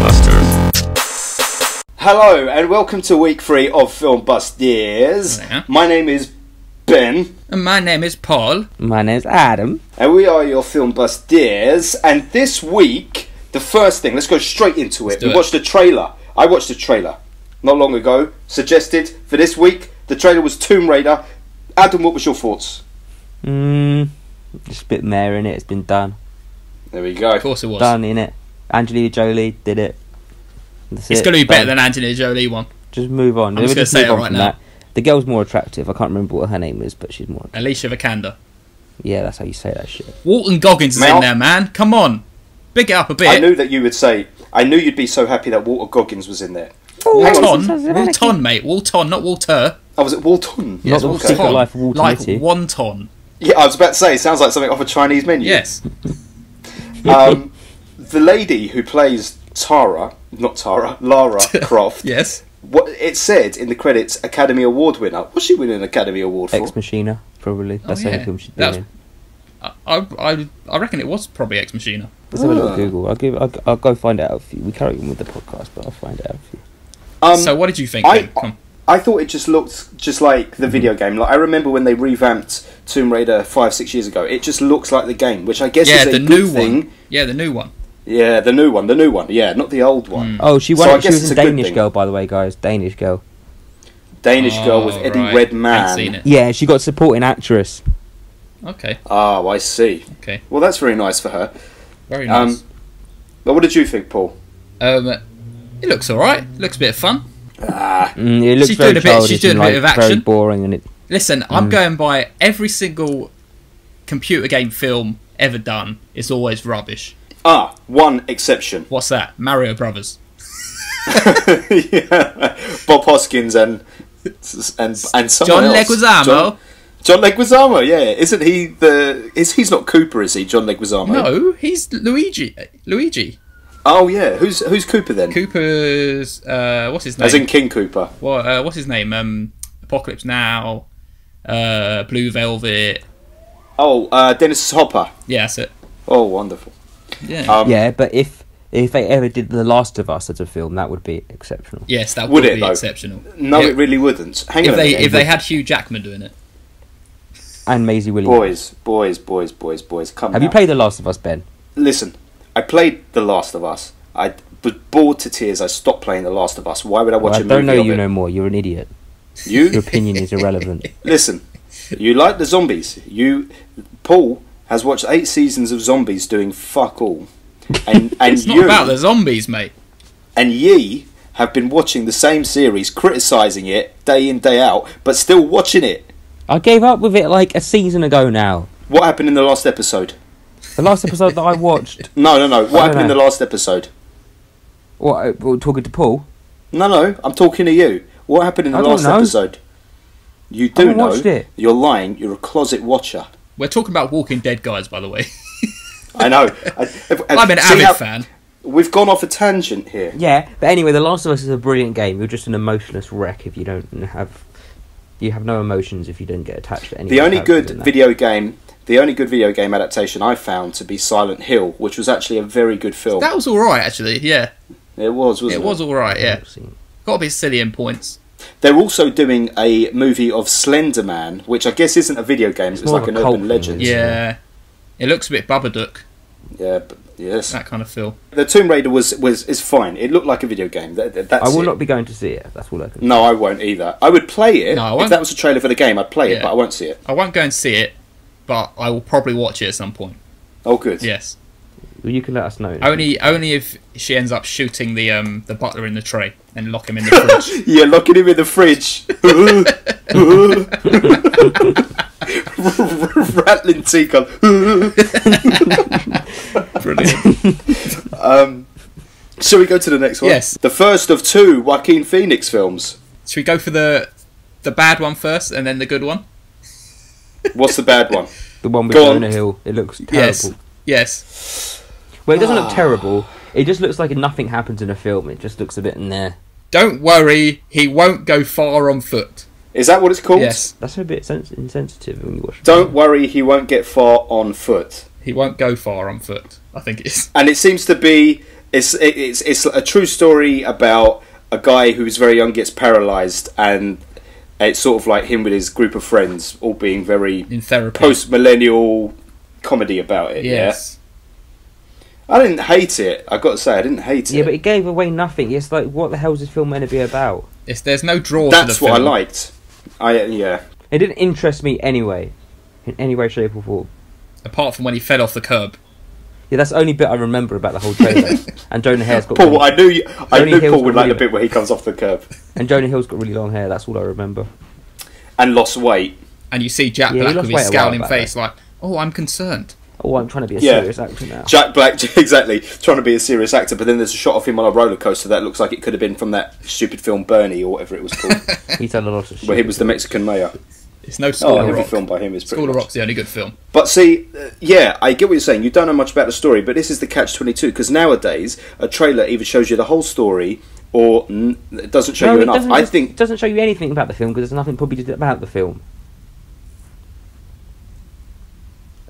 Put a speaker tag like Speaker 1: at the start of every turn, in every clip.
Speaker 1: FilmBusters.
Speaker 2: Hello and welcome to week 3 of FilmBusters.
Speaker 1: Yeah.
Speaker 2: My name is Ben.
Speaker 1: And my name is Paul.
Speaker 3: My name's Adam.
Speaker 2: And we are your FilmBusters. And this week, the first thing, let's go straight into it. We watched the trailer. I watched the trailer not long ago. Suggested for this week, the trailer was Tomb Raider. Adam, what was your thoughts?
Speaker 3: Just a bit meh in it. It's been done.
Speaker 2: There we go.
Speaker 1: Of course it was.
Speaker 3: Done in it. Angelina Jolie did it. That's
Speaker 1: It's
Speaker 3: it.
Speaker 1: going to be better
Speaker 3: Done.
Speaker 1: than Angelina Jolie one.
Speaker 3: Just move on.
Speaker 1: I'm just going to say it right now.
Speaker 3: The girl's more attractive. I can't remember what her name is, but she's more attractive.
Speaker 1: Alicia Vikander.
Speaker 3: Yeah, that's how you say that shit.
Speaker 1: Walton Goggins is in there, man. Come on. Big it up a bit.
Speaker 2: I knew that you would say, I knew you'd be so happy that Walter Goggins was in there.
Speaker 1: Walton, mate. Walton, not Walter.
Speaker 2: Oh, was it Walton?
Speaker 3: Yes,
Speaker 1: Not
Speaker 3: the Secret Life of Walter
Speaker 1: like
Speaker 3: Mitty.
Speaker 1: wonton.
Speaker 2: Yeah, I was about to say, it sounds like something off a Chinese menu.
Speaker 1: Yes.
Speaker 2: The lady who plays Lara Croft.
Speaker 1: Yes.
Speaker 2: What it said in the credits, Academy Award winner. What's she winning an Academy Award for?
Speaker 3: Ex Machina, probably. That's the only film she's been in.
Speaker 1: I reckon it was probably Ex Machina.
Speaker 3: Let's have a little Google. I'll go find it out for you. We carry on with the podcast, but I'll find it out for you.
Speaker 1: So what did you think? Ben? Come.
Speaker 2: I thought it just looked just like the video game. Like I remember when they revamped Tomb Raider 5-6 years ago. It just looks like the game, which I guess is a good thing.
Speaker 1: Yeah, the new one.
Speaker 2: Yeah, the new one. Yeah, not the old one.
Speaker 3: Oh, she
Speaker 2: So I
Speaker 3: won. She
Speaker 2: guess
Speaker 3: was
Speaker 2: it's
Speaker 3: a
Speaker 2: a good
Speaker 3: Danish
Speaker 2: thing.
Speaker 3: girl, by the way, guys. Danish girl.
Speaker 2: Danish girl with Eddie
Speaker 1: right.
Speaker 2: Redmayne.
Speaker 1: Haven't seen it.
Speaker 3: Yeah, she got supporting actress.
Speaker 1: Okay.
Speaker 2: Oh, I see.
Speaker 1: Okay.
Speaker 2: Well, that's very nice for her.
Speaker 1: Very nice.
Speaker 2: But what did you think, Paul?
Speaker 1: It looks alright. Looks a bit of fun.
Speaker 3: It looks
Speaker 1: She's
Speaker 3: very
Speaker 1: doing a bit-
Speaker 3: childish
Speaker 1: she's doing
Speaker 3: and,
Speaker 1: a bit of
Speaker 3: very
Speaker 1: action.
Speaker 3: boring, and it.
Speaker 1: Listen, I'm going by every single computer game film ever done. It's always rubbish.
Speaker 2: One exception.
Speaker 1: What's that? Mario Brothers.
Speaker 2: Yeah. Bob Hoskins and someone
Speaker 1: John
Speaker 2: else.
Speaker 1: Leguizamo.
Speaker 2: John Leguizamo, yeah. Isn't he he's not Cooper, is he, John Leguizamo?
Speaker 1: No, he's Luigi.
Speaker 2: Oh yeah, who's Cooper then?
Speaker 1: Cooper's what's his name?
Speaker 2: As in King Cooper.
Speaker 1: What's his name? Apocalypse Now, Blue Velvet.
Speaker 2: Oh, Dennis Hopper.
Speaker 1: Yeah, that's it.
Speaker 2: Oh, wonderful.
Speaker 1: Yeah.
Speaker 3: Yeah, but if they ever did The Last of Us as a film, that would be exceptional.
Speaker 1: Yes, that
Speaker 2: Would
Speaker 1: would
Speaker 2: it,
Speaker 1: be
Speaker 2: though?
Speaker 1: exceptional.
Speaker 2: No, it really wouldn't. Hang on a minute.
Speaker 1: If they had Hugh Jackman doing it.
Speaker 3: And Maisie Williams.
Speaker 2: Boys, come
Speaker 3: Have
Speaker 2: now.
Speaker 3: you played The Last of Us, Ben?
Speaker 2: Listen, I played The Last of Us. I was bored to tears. I stopped playing The Last of Us. Why would I watch a movie
Speaker 3: I don't know
Speaker 2: of
Speaker 3: you
Speaker 2: it?
Speaker 3: no more. You're an idiot.
Speaker 2: You?
Speaker 3: Your opinion is irrelevant.
Speaker 2: Listen, you like the zombies. Paul has watched 8 seasons of zombies doing fuck all. And
Speaker 1: It's not about the zombies, mate.
Speaker 2: And ye have been watching the same series, criticising it day in, day out, but still watching it.
Speaker 3: I gave up with it like a season ago now.
Speaker 2: What happened in the last episode?
Speaker 3: The last episode that I watched.
Speaker 2: No. What happened in the last episode?
Speaker 3: What? Talking to Paul?
Speaker 2: No. I'm talking to you. What happened in the last episode? You do
Speaker 3: haven't
Speaker 2: know.
Speaker 3: watched it.
Speaker 2: You're lying. You're a closet watcher.
Speaker 1: We're talking about Walking Dead guys, by the way.
Speaker 2: I know.
Speaker 1: I'm an avid fan.
Speaker 2: We've gone off a tangent here.
Speaker 3: Yeah, but anyway, The Last of Us is a brilliant game. You're just an emotionless wreck if you don't have... You have no emotions if you don't get attached to any.
Speaker 2: The only good video game adaptation I found to be Silent Hill, which was actually a very good film.
Speaker 1: That was alright, actually, yeah.
Speaker 2: It was, wasn't it?
Speaker 1: It was alright, yeah. Got to be silly in points.
Speaker 2: They're also doing a movie of Slender Man, which I guess isn't a video game. It's like an urban legend.
Speaker 1: Yeah. It looks a bit Babadook.
Speaker 2: Yeah, but yes.
Speaker 1: That kind of feel.
Speaker 2: The Tomb Raider is fine. It looked like a video game. That's
Speaker 3: I will not be going to see it. That's all I can.
Speaker 2: No, I won't either. I would play it.
Speaker 1: No, I won't.
Speaker 2: If that was a trailer for the game, I'd play it, but I won't see it.
Speaker 1: I won't go and see it, but I will probably watch it at some point.
Speaker 2: Oh, good.
Speaker 1: Yes.
Speaker 3: Well, you can let us know.
Speaker 1: Only if she ends up shooting the butler in the tray and lock him in the fridge.
Speaker 2: Yeah, locking him in the fridge. Rattling teacup.
Speaker 1: Brilliant.
Speaker 2: Shall we go to the next one?
Speaker 1: Yes.
Speaker 2: The first of 2 Joaquin Phoenix films.
Speaker 1: Should we go for the bad one first and then the good one?
Speaker 2: What's the bad one?
Speaker 3: The one with
Speaker 2: Go on.
Speaker 3: Jonah Hill. It looks terrible.
Speaker 1: Yes.
Speaker 3: Well, it doesn't look terrible. It just looks like nothing happens in a film. It just looks a bit there.
Speaker 1: Don't worry, he won't go far on foot.
Speaker 2: Is that what it's called?
Speaker 1: Yes.
Speaker 3: That's a bit insensitive when you watch it.
Speaker 2: Don't worry, he won't get far on foot.
Speaker 1: He won't go far on foot, I think it is.
Speaker 2: And it seems to be It's a true story about a guy who's very young gets paralysed, and it's sort of like him with his group of friends all being very
Speaker 1: in therapy,
Speaker 2: post-millennial comedy about it.
Speaker 1: Yes.
Speaker 2: Yeah? I didn't hate it. I've got to say, I didn't hate it.
Speaker 3: Yeah, but it gave away nothing. It's like, what the hell is this film meant to be about?
Speaker 1: There's no draw to the film.
Speaker 2: That's what I liked.
Speaker 3: It didn't interest me anyway, in any way, shape or form.
Speaker 1: Apart from when he fell off the curb.
Speaker 3: Yeah, that's the only bit I remember about the whole trailer. And Jonah Hill's got...
Speaker 2: Paul, I knew Paul would like
Speaker 3: really
Speaker 2: the bit where he comes off the curb.
Speaker 3: And Jonah Hill's got really long hair, that's all I remember.
Speaker 2: And lost weight.
Speaker 1: And you see Jack Black with his scowling face like, oh, I'm concerned.
Speaker 3: Oh, I'm trying to be a serious actor now.
Speaker 2: Jack Black, exactly, trying to be a serious actor, but then there's a shot of him on a roller coaster that looks like it could have been from that stupid film Bernie, or whatever it was called.
Speaker 3: He's done a lot of shit.
Speaker 2: Where he was the Mexican mayor.
Speaker 1: It's no School of Rock.
Speaker 2: Every film by him is pretty
Speaker 1: School of Rock's the only good film.
Speaker 2: But see, I get what you're saying. You don't know much about the story, but this is the catch-22, because nowadays a trailer either shows you the whole story or it doesn't show you enough.
Speaker 3: It doesn't show you anything about the film because there's nothing probably about the film.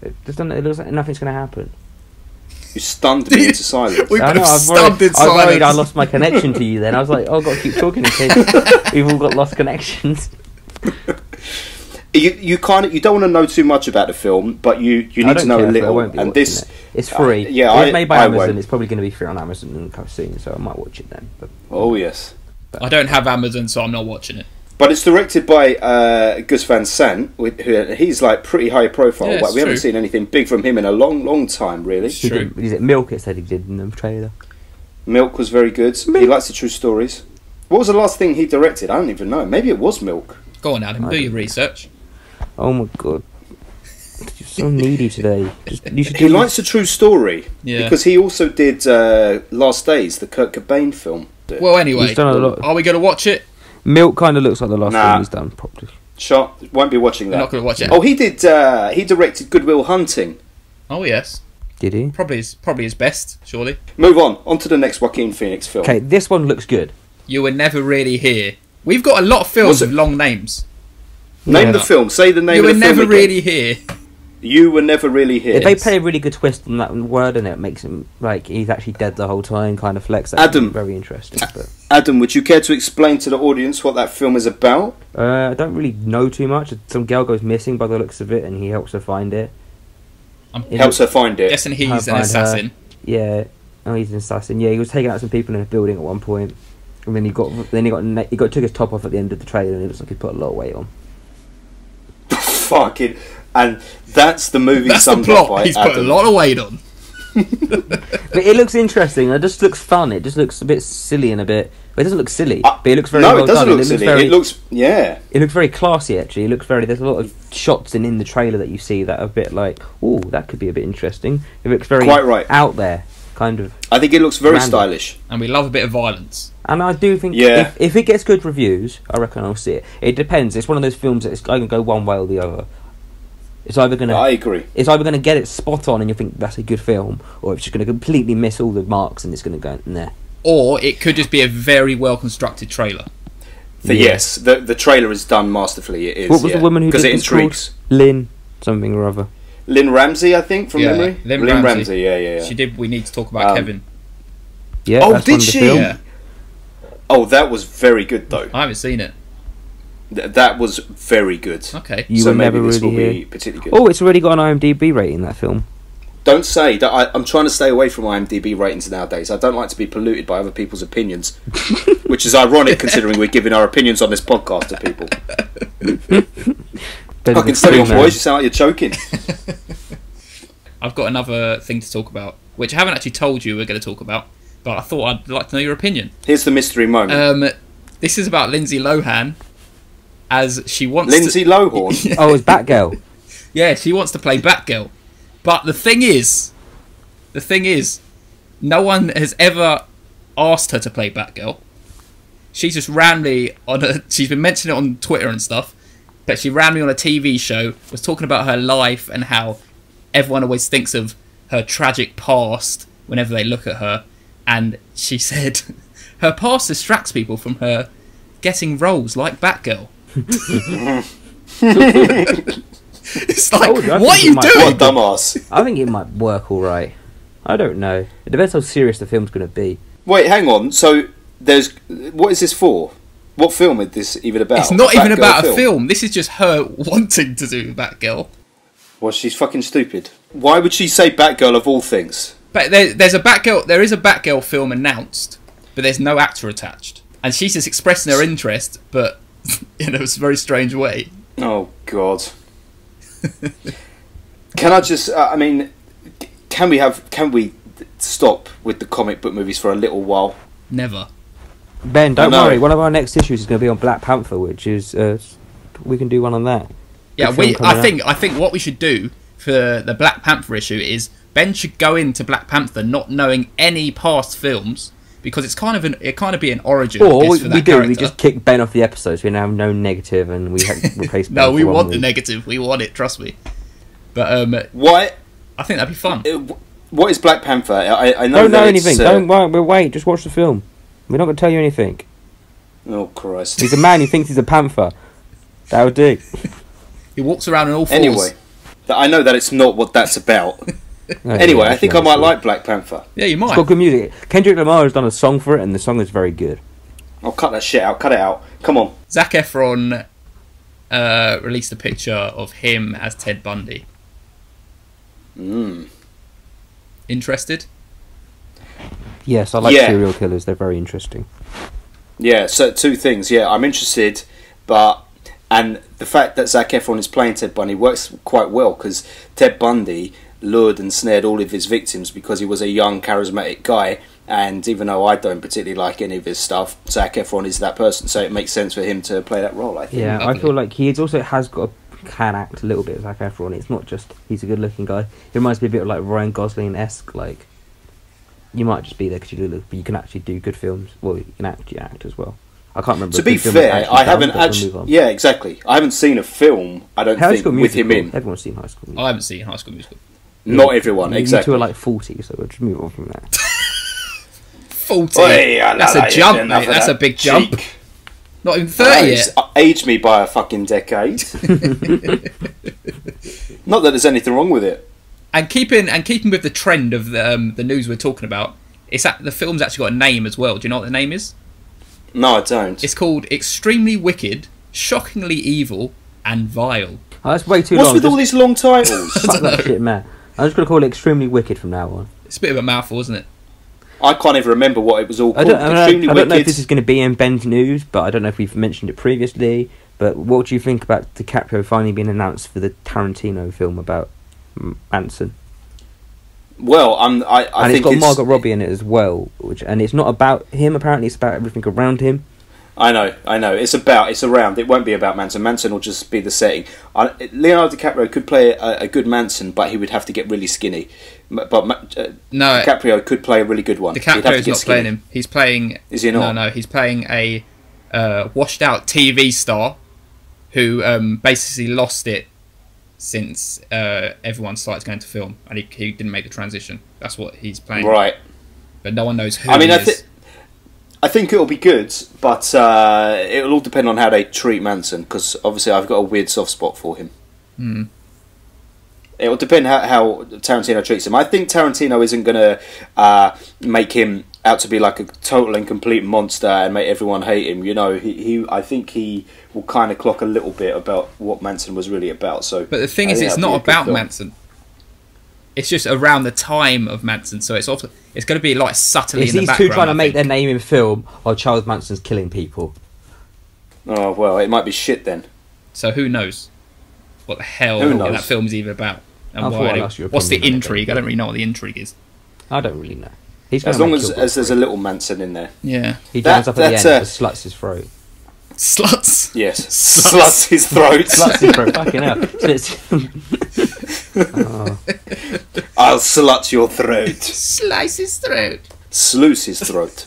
Speaker 3: It looks like nothing's going to happen.
Speaker 2: You stunned me into silence.
Speaker 1: We've been stunned in silence.
Speaker 3: I worried I lost my connection to you then. I was like, oh, I've got to keep talking in case we've all got lost connections.
Speaker 2: You don't want to know too much about the film, but you need to know a little. And this,
Speaker 3: it's free. It's made by Amazon. It's probably going to be free on Amazon soon, so I might watch it then. But,
Speaker 2: oh yes.
Speaker 1: I don't have Amazon, so I'm not watching it.
Speaker 2: But it's directed by Gus Van Sant. He's like pretty high profile.
Speaker 1: Yeah,
Speaker 2: we haven't seen anything big from him in a long time, really.
Speaker 1: It's true.
Speaker 3: Is it Milk? It said he did in the trailer.
Speaker 2: Milk was very good. He likes the true stories. What was the last thing he directed? I don't even know. Maybe it was Milk.
Speaker 1: Go on, Adam. Do your research.
Speaker 3: Oh my god, you're so needy today.
Speaker 2: He likes a true story.
Speaker 1: Yeah.
Speaker 2: Because he also did Last Days, the Kurt Cobain film.
Speaker 1: Well, anyway,
Speaker 3: he's done a lot.
Speaker 1: Are we going to watch it?
Speaker 3: Milk kind of looks like the last thing he's done, probably.
Speaker 2: Shot. Won't be watching that.
Speaker 1: I'm not going to watch it.
Speaker 2: Oh, he did. He directed Good Will Hunting.
Speaker 1: Oh yes.
Speaker 3: Did he?
Speaker 1: Probably his best, surely.
Speaker 2: Move on to the next Joaquin Phoenix film.
Speaker 3: Okay, this one looks good.
Speaker 1: You Were Never Really Here. We've got a lot of films with long names.
Speaker 2: Name the film. Say the name
Speaker 1: of the film.
Speaker 2: You Were Never
Speaker 1: Really Here.
Speaker 2: You Were Never Really Here.
Speaker 3: If they play a really good twist on that word in it, makes him like he's actually dead the whole time, kind of flex. That's
Speaker 2: Adam,
Speaker 3: very interesting. But.
Speaker 2: Adam, would you care to explain to the audience what that film is about?
Speaker 3: I don't really know too much. Some girl goes missing by the looks of it, and he helps her find it.
Speaker 2: Helps her find it.
Speaker 1: Guessing he's an assassin.
Speaker 3: Yeah. Oh, he's an assassin. Yeah, he was taking out some people in a building at one point, and then he took his top off at the end of the trailer, and it looks like he put a lot of weight on.
Speaker 2: Fucking, and that's the movie.
Speaker 1: That's the plot. He's put a lot of weight on.
Speaker 3: But it looks interesting. It just looks fun. It just looks a bit silly and a bit. Well, it doesn't look silly, but it looks very well done.
Speaker 2: No, it doesn't look silly. It looks It
Speaker 3: looks very classy. Actually, it looks very. There's a lot of shots in the trailer that you see that are a bit like, oh, that could be a bit interesting. It looks very out there, kind of.
Speaker 2: I think it looks very stylish,
Speaker 1: and we love a bit of violence.
Speaker 3: And I do think if it gets good reviews, I reckon I'll see it. It depends. It's one of those films that I can go one way or the other. It's either gonna.
Speaker 2: I agree.
Speaker 3: It's either gonna get it spot on, and you think that's a good film, or it's just gonna completely miss all the marks, and it's gonna go nah.
Speaker 1: Or it could just be a very well constructed trailer.
Speaker 2: Yes, the trailer is done masterfully. It is.
Speaker 3: What was the woman who did
Speaker 2: it intrigues?
Speaker 3: Lynn something or other.
Speaker 2: Lynn Ramsey, I think, from memory.
Speaker 1: Lynn
Speaker 2: Ramsey. Yeah.
Speaker 1: She did. We Need to Talk About Kevin.
Speaker 3: Yeah.
Speaker 2: Oh, did she?
Speaker 1: Yeah.
Speaker 2: Oh, that was very good though.
Speaker 1: I haven't seen it.
Speaker 2: That was very good.
Speaker 1: Okay.
Speaker 3: So maybe this will
Speaker 2: be particularly good.
Speaker 3: Oh, it's already got an IMDb rating, that film.
Speaker 2: Don't say that. I'm trying to stay away from IMDb ratings nowadays. I don't like to be polluted by other people's opinions, which is ironic considering we're giving our opinions on this podcast to people. Fucking stop your voice. You sound like you're choking.
Speaker 1: I've got another thing to talk about, which I haven't actually told you we're going to talk about, but I thought I'd like to know your opinion.
Speaker 2: Here's the mystery moment.
Speaker 1: This is about Lindsay Lohan, as she wants
Speaker 2: Lindsay Lohan?
Speaker 3: Oh, it's Batgirl.
Speaker 1: Yeah, she wants to play Batgirl. But the thing is, no one has ever asked her to play Batgirl. She's just randomly she's been mentioning it on Twitter and stuff, but she randomly on a TV show was talking about her life and how everyone always thinks of her tragic past whenever they look at her. And she said her past distracts people from her getting roles like Batgirl. It's like, what are you doing?
Speaker 2: What a dumbass.
Speaker 3: I think it might work all right. I don't know. It depends how serious the film's going to be.
Speaker 2: Wait, hang on. So what is this for? What film is this even about?
Speaker 1: It's not even about a film. This is just her wanting to do Batgirl.
Speaker 2: Well, she's fucking stupid. Why would she say Batgirl of all things?
Speaker 1: But there is a Batgirl film announced, but there's no actor attached. And she's just expressing her interest, but in a very strange way.
Speaker 2: Oh, God. Can I just... I mean, can we stop with the comic book movies for a little while?
Speaker 1: Never.
Speaker 3: Ben, don't worry. One of our next issues is going to be on Black Panther, which is... we can do one on that.
Speaker 1: Yeah, I think what we should do for the Black Panther issue is Ben should go into Black Panther not knowing any past films, because it's kind of be an origin.
Speaker 3: Or
Speaker 1: we
Speaker 3: just kick Ben off the episode, so we now have no negative, and we replace Ben.
Speaker 1: No, we want the negative. We want it. Trust me. But
Speaker 2: what?
Speaker 1: I think that'd be fun.
Speaker 2: What is Black Panther? I
Speaker 3: know. Don't know anything. Don't wait. Just watch the film. We're not going to tell you anything.
Speaker 2: Oh Christ!
Speaker 3: He's a man who thinks he's a panther. That'll do.
Speaker 1: He walks around in all fours.
Speaker 2: Anyway, I know that it's not what that's about. Anyway, I think I might like Black Panther.
Speaker 1: Yeah, you might.
Speaker 3: It's got good music. Kendrick Lamar has done a song for it, and the song is very good.
Speaker 2: I'll cut that shit out. Cut it out. Come on.
Speaker 1: Zac Efron released a picture of him as Ted Bundy. Interested?
Speaker 3: Yes, I like serial killers. They're very interesting.
Speaker 2: Yeah, so two things. Yeah, I'm interested, and the fact that Zac Efron is playing Ted Bundy works quite well, because Ted Bundy lured and snared all of his victims because he was a young, charismatic guy, and even though I don't particularly like any of his stuff, Zac Efron is that person, so it makes sense for him to play that role, I think.
Speaker 3: Yeah, I feel like he can act a little bit, Zac Efron. It's not just he's a good-looking guy. It reminds me a bit of like Ryan Gosling-esque, like, you might just be there because you look, but you can actually do good films. Well, you can actually act as well. I can't remember.
Speaker 2: To be fair, I haven't actually. Yeah, exactly. I haven't seen a film. I don't think with him in.
Speaker 3: Everyone's seen High School Musical.
Speaker 1: I haven't seen High School Musical.
Speaker 2: Not everyone, exactly.
Speaker 3: You two are like 40, so we'll just move on from that.
Speaker 1: 40? That's a jump, mate. That's a big jump. Not even 30 yet.
Speaker 2: Aged me by a fucking decade. Not that there's anything wrong with it.
Speaker 1: And keeping with the trend of the news we're talking about, the film's actually got a name as well. Do you know what the name is?
Speaker 2: No, I don't.
Speaker 1: It's called Extremely Wicked, Shockingly Evil, and Vile.
Speaker 3: Oh, that's way too long.
Speaker 2: What's with all these long titles?
Speaker 3: Fuck that shit, man. I'm just going to call it Extremely Wicked from now on.
Speaker 1: It's a bit of a mouthful, isn't it?
Speaker 2: I can't even remember what it was all called.
Speaker 3: I don't know if this is going to be in Ben's news, but I don't know if we've mentioned it previously. But what do you think about DiCaprio finally being announced for the Tarantino film about Manson?
Speaker 2: Well, I think
Speaker 3: it's got Margot Robbie in it as well, and it's not about him. Apparently, it's about everything around him.
Speaker 2: I know. It's around. It won't be about Manson. Manson will just be the setting. Leonardo DiCaprio could play a good Manson, but he would have to get really skinny. But
Speaker 1: no,
Speaker 2: DiCaprio could play a really good one.
Speaker 1: DiCaprio's not playing him. He's playing.
Speaker 2: Is he not?
Speaker 1: No. He's playing a washed-out TV star who basically lost it since everyone started going to film, and he didn't make the transition. That's what he's playing.
Speaker 2: Right.
Speaker 1: But no one knows who he is.
Speaker 2: I think it'll be good, but it'll all depend on how they treat Manson, because obviously I've got a weird soft spot for him. It will depend how Tarantino treats him. I think Tarantino isn't going to make him out to be like a total and complete monster and make everyone hate him. You know, I think he will kind of clock a little bit about what Manson was really about. So,
Speaker 1: but the thing is, it's not about Manson. It's just around the time of Manson, so it's going to be like subtly in the background.
Speaker 3: These two trying to make their name in film while Charles Manson's killing people.
Speaker 2: Oh well, it might be shit then.
Speaker 1: So who knows what the hell that film's even about? And what's the intrigue? I don't really know what the intrigue is.
Speaker 3: I don't really know.
Speaker 2: As long as there's a little Manson in there.
Speaker 1: Yeah.
Speaker 3: He jumps up at the end and sluts his throat.
Speaker 1: Sluts?
Speaker 2: Yes. Sluts his throat.
Speaker 3: Sluts his throat. Fucking hell.
Speaker 2: I'll slut your throat.
Speaker 1: Slice his throat.
Speaker 2: Sluice his throat.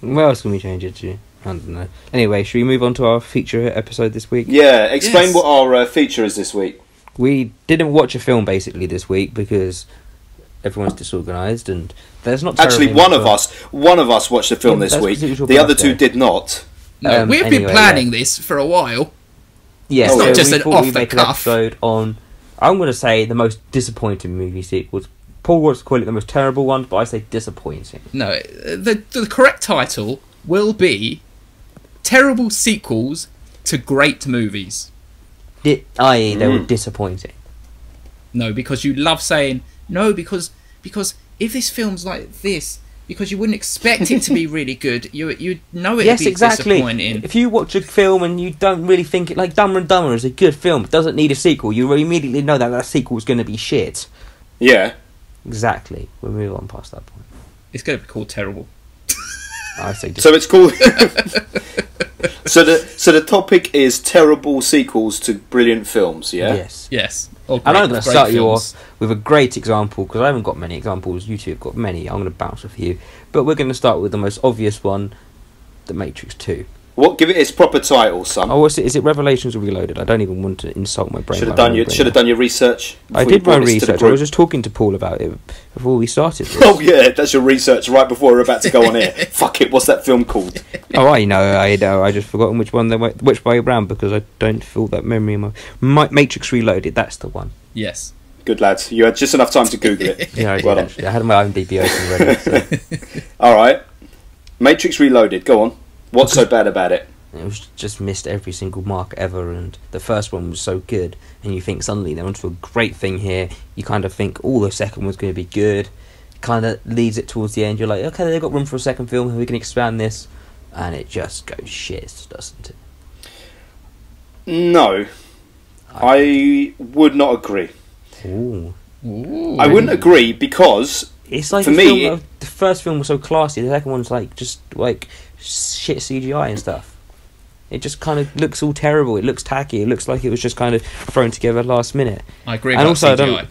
Speaker 3: Where else can we change it to? I don't know. Anyway, should we move on to our feature episode this week?
Speaker 2: Yeah, explain what our feature is this week.
Speaker 3: We didn't watch a film basically this week because everyone's disorganised, and there's not
Speaker 2: actually one of us watched the film this week. The other two did not.
Speaker 1: No, we've been planning this for a while.
Speaker 3: Yeah,
Speaker 1: it's not just an off the cuff
Speaker 3: episode on. I'm going to say the most disappointing movie sequels Paul wants to call it the most terrible one, but I say disappointing.
Speaker 1: No, the correct title will be terrible sequels to great movies.
Speaker 3: I.e., they were disappointing.
Speaker 1: No, because you love saying no, because if this film's like this, because you wouldn't expect it to be really good, you know it'd be disappointing.
Speaker 3: If you watch a film and you don't really think it, like Dumber and Dumber is a good film, it doesn't need a sequel, you immediately know that sequel is going to be shit.
Speaker 2: Yeah.
Speaker 3: Exactly. We'll move on past that point.
Speaker 1: It's going to be called terrible.
Speaker 3: I say
Speaker 2: so it's called. So the topic is terrible sequels to brilliant films. Yeah.
Speaker 1: Yes.
Speaker 3: And I'm going to start you off with a great example, because I haven't got many examples. You two have got many. I'm going to bounce a few, but we're going to start with the most obvious one, The Matrix 2.
Speaker 2: What? Give it its proper title, son.
Speaker 3: Oh, is it Revelations or Reloaded? I don't even want to insult my brain.
Speaker 2: Should have done your research.
Speaker 3: I did my research. I was just talking to Paul about it before we started this.
Speaker 2: Oh yeah, that's your research right before we're about to go on air. Fuck it, what's that film called?
Speaker 3: Oh, I know. I just forgotten which way around, because I don't feel that memory in my Matrix Reloaded. That's the one.
Speaker 1: Yes.
Speaker 2: Good lads. You had just enough time to Google it.
Speaker 3: Yeah, I did. Actually. I had my IMDb open ready. So.
Speaker 2: All right, Matrix Reloaded. Go on. What's so bad about it?
Speaker 3: It was just missed every single mark ever, and the first one was so good, and you think suddenly they're onto a great thing here. You kind of think, the second one's going to be good. Kind of leads it towards the end. You're like, okay, they've got room for a second film, and we can expand this, and it just goes shit, doesn't it?
Speaker 2: No, I would not agree.
Speaker 3: Ooh.
Speaker 2: I wouldn't agree because
Speaker 3: it's like
Speaker 2: for me,
Speaker 3: the first film was so classy. The second one's like just like shit CGI and stuff. It just kind of looks all terrible. It looks tacky. It looks like it was just kind of thrown together last minute.
Speaker 1: I agree about CGI.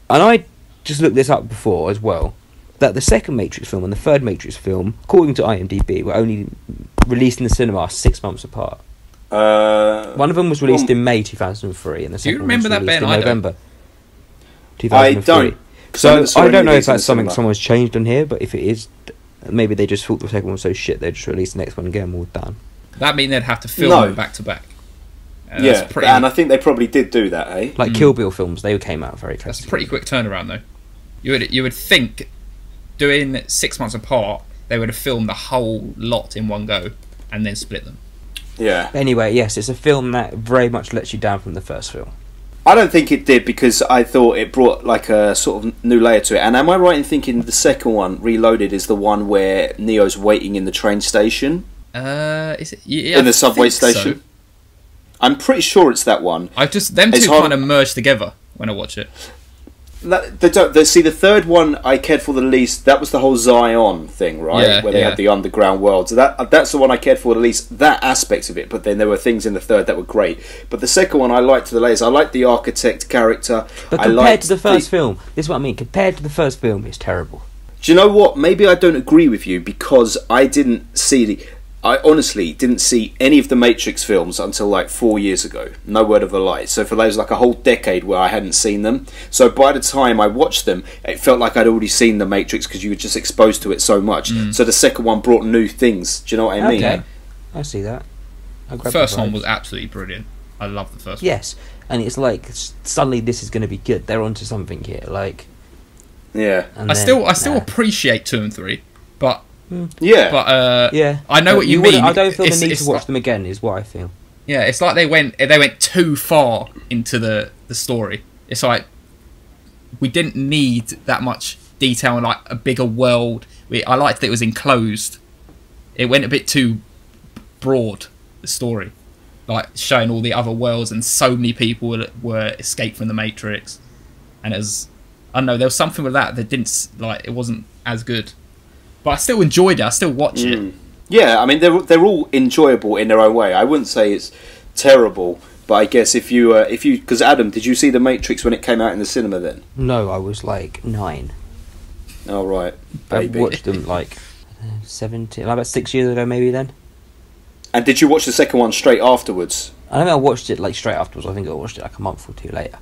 Speaker 3: And I just looked this up before as well, that the second Matrix film and the third Matrix film, according to IMDb, were only released in the cinema 6 months apart. One of them was released in May 2003, and the second one was released in November 2003.
Speaker 2: I don't.
Speaker 3: So I don't know if that's something someone's changed on here, but if it is, maybe they just thought the second one was so shit they just released the next one again. We're done.
Speaker 1: That means they'd have to film them back to back.
Speaker 2: And I think they probably did do that, eh?
Speaker 3: Like Kill Bill films, they came out very close.
Speaker 1: That's a pretty quick turnaround, though. You would think, doing 6 months apart, they would have filmed the whole lot in one go and then split them.
Speaker 2: Yeah.
Speaker 3: Anyway, yes, it's a film that very much lets you down from the first film.
Speaker 2: I don't think it did, because I thought it brought like a sort of new layer to it. And am I right in thinking the second one, Reloaded, is the one where Neo's waiting in the train station?
Speaker 1: Is it? Yeah,
Speaker 2: in the subway station? So. I'm pretty sure it's that one.
Speaker 1: Them two kind of merge together when I watch it.
Speaker 2: See, the third one I cared for the least. That was the whole Zion thing, right?
Speaker 1: Yeah,
Speaker 2: where they had the underground world. So that's the one I cared for the least. That aspect of it. But then there were things in the third that were great. But the second one I liked to the latest. I liked the architect character.
Speaker 3: But compared to the first film, this is what I mean. Compared to the first film, it's terrible.
Speaker 2: Do you know what? Maybe I don't agree with you, because I honestly didn't see any of the Matrix films until like 4 years ago. No word of a lie. So for those like a whole decade where I hadn't seen them. So by the time I watched them, it felt like I'd already seen the Matrix, because you were just exposed to it so much. So the second one brought new things. Do you know what I mean?
Speaker 3: Okay. I see that.
Speaker 1: The first one was absolutely brilliant. I love the first one.
Speaker 3: Yes, and it's like suddenly this is going to be good. They're onto something here. Like,
Speaker 2: yeah.
Speaker 1: I still appreciate 2 and 3, but.
Speaker 2: Yeah,
Speaker 1: but I know what you mean.
Speaker 3: I don't feel the need to watch them again. Is what I feel.
Speaker 1: Yeah, it's like they went too far into the story. It's like we didn't need that much detail and like a bigger world. I liked that it was enclosed. It went a bit too broad, the story, like showing all the other worlds, and so many people were escaped from the Matrix. And I don't know, there was something with that didn't like. It wasn't as good. But I still enjoyed it. I still watch it.
Speaker 2: Yeah, I mean they're all enjoyable in their own way. I wouldn't say it's terrible, but I guess if you because Adam, did you see The Matrix when it came out in the cinema then?
Speaker 3: No, I was like 9.
Speaker 2: Oh right, baby.
Speaker 3: I watched them like 17, like about 6 years ago maybe then.
Speaker 2: And did you watch the second one straight afterwards?
Speaker 3: I don't think I watched it like straight afterwards. I think I watched it like a month or two later.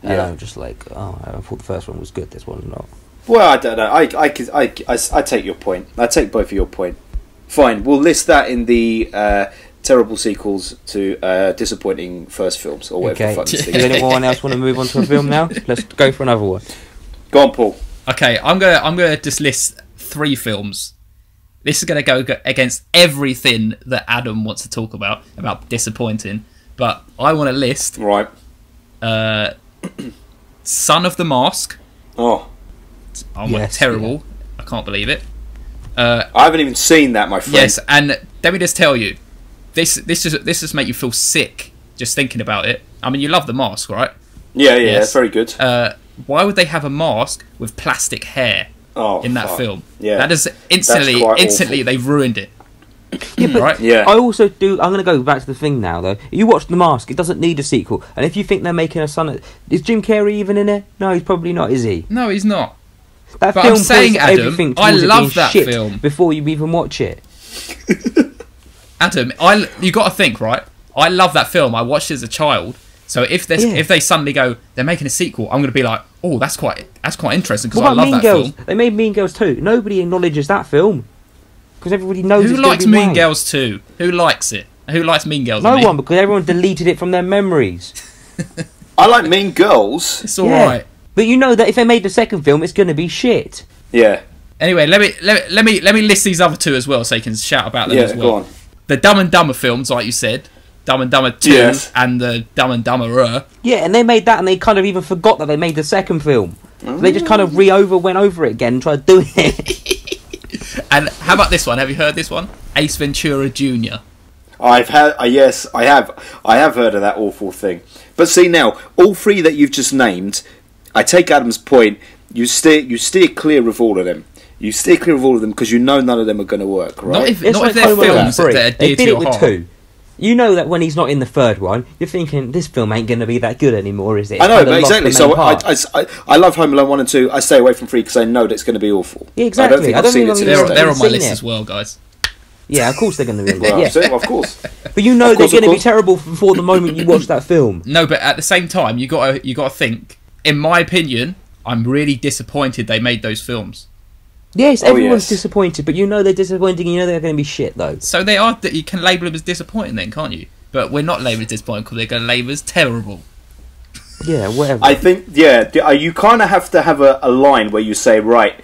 Speaker 3: And I was just like, I thought the first one was good. This one's not.
Speaker 2: Well, I don't know. I take your point. I take both of your point. Fine, we'll list that in the terrible sequels to disappointing first films, or whatever the fuck.
Speaker 3: Does anyone else want to move on to a film now? Let's go for another one.
Speaker 2: Go on, Paul.
Speaker 1: Okay, I'm gonna just list 3 films. This is gonna go against everything that Adam wants to talk about disappointing. But I want to list
Speaker 2: Right.
Speaker 1: Son of the Mask.
Speaker 2: Oh,
Speaker 1: terrible! I can't believe it.
Speaker 2: I haven't even seen that, my friend.
Speaker 1: Yes, and let me just tell you, this just make you feel sick just thinking about it. I mean, you love the mask, right?
Speaker 2: Yeah, yes. Very good.
Speaker 1: Why would they have a mask with plastic hair in that film?
Speaker 2: Yeah,
Speaker 1: that is instantly they've ruined it.
Speaker 3: Yeah, but
Speaker 1: right?
Speaker 2: Yeah.
Speaker 3: I also do. I'm going to go back to the thing now, though. You watch The Mask; it doesn't need a sequel. And if you think they're making a son, is Jim Carrey even in it? No, he's probably not. Is he?
Speaker 1: No, he's not.
Speaker 3: That
Speaker 1: But
Speaker 3: film
Speaker 1: I'm saying,
Speaker 3: points
Speaker 1: Adam,
Speaker 3: everything
Speaker 1: I
Speaker 3: towards it
Speaker 1: love
Speaker 3: being
Speaker 1: that
Speaker 3: shit
Speaker 1: film.
Speaker 3: before you even watch it.
Speaker 1: Adam, you got to think, right? I love that film. I watched it as a child. So if they suddenly go, they're making a sequel, I'm going to be like, oh, that's quite interesting because I love that
Speaker 3: Girls?
Speaker 1: film.
Speaker 3: They made Mean Girls 2. Nobody acknowledges that film because everybody knows.
Speaker 1: Who
Speaker 3: it's
Speaker 1: likes
Speaker 3: gonna be
Speaker 1: Mean
Speaker 3: wank.
Speaker 1: Girls 2? Who likes it? Who likes Mean Girls?
Speaker 3: No one, because everyone deleted it from their memories.
Speaker 2: I like Mean Girls.
Speaker 1: It's all right.
Speaker 3: But you know that if they made the second film, it's going to be shit.
Speaker 2: Yeah.
Speaker 1: Anyway, let me list these other 2 as well, so you can shout about them as well.
Speaker 2: Go on.
Speaker 1: The Dumb and Dumber films, like you said, Dumb and Dumber 2
Speaker 2: Yes.
Speaker 1: and the Dumb and Dumberer.
Speaker 3: Yeah, and they made that, and they kind of even forgot that they made the second film. So they just kind of went over it again and tried doing it.
Speaker 1: And how about this one? Have you heard this one? Ace Ventura Jr.
Speaker 2: I have heard of that awful thing. But see now, all 3 that you've just named, I take Adam's point. You steer clear of all of them. You steer clear of all of them because you know none of them are going to work, right?
Speaker 1: Not if they're films that are
Speaker 3: They
Speaker 1: dear
Speaker 3: did
Speaker 1: to
Speaker 3: it
Speaker 1: your
Speaker 3: with
Speaker 1: heart.
Speaker 3: 2. You know that when he's not in the third one, you're thinking this film ain't going to be that good anymore, is it?
Speaker 2: I know,
Speaker 3: Kinda
Speaker 2: but
Speaker 3: lost
Speaker 2: exactly.
Speaker 3: the
Speaker 2: So
Speaker 3: main part.
Speaker 2: I love Home Alone 1 and 2. I stay away from 3 because I know that it's going to be awful.
Speaker 3: Yeah, exactly.
Speaker 2: I don't think I've seen it to this
Speaker 3: think
Speaker 2: day.
Speaker 1: They're on my
Speaker 3: seen
Speaker 1: list
Speaker 3: it.
Speaker 1: as well, guys.
Speaker 3: Yeah, of course they're going to be.
Speaker 2: Well,
Speaker 3: Yeah,
Speaker 2: so, of course.
Speaker 3: but you know
Speaker 2: Of course,
Speaker 3: they're going to
Speaker 2: of
Speaker 3: be
Speaker 2: course.
Speaker 3: terrible before the moment you watch that film.
Speaker 1: No, but at the same time, you got to think. In my opinion, I'm really disappointed they made those films.
Speaker 3: Yes,
Speaker 2: Oh,
Speaker 3: everyone's
Speaker 2: yes.
Speaker 3: disappointed, but you know they're disappointing. You know they're going to be shit though.
Speaker 1: So they are. You can label them as disappointing, then, can't you? But we're not labelled as disappointing because they're going to label as terrible.
Speaker 3: Yeah, whatever.
Speaker 2: I think, you kind of have to have a line where you say, right,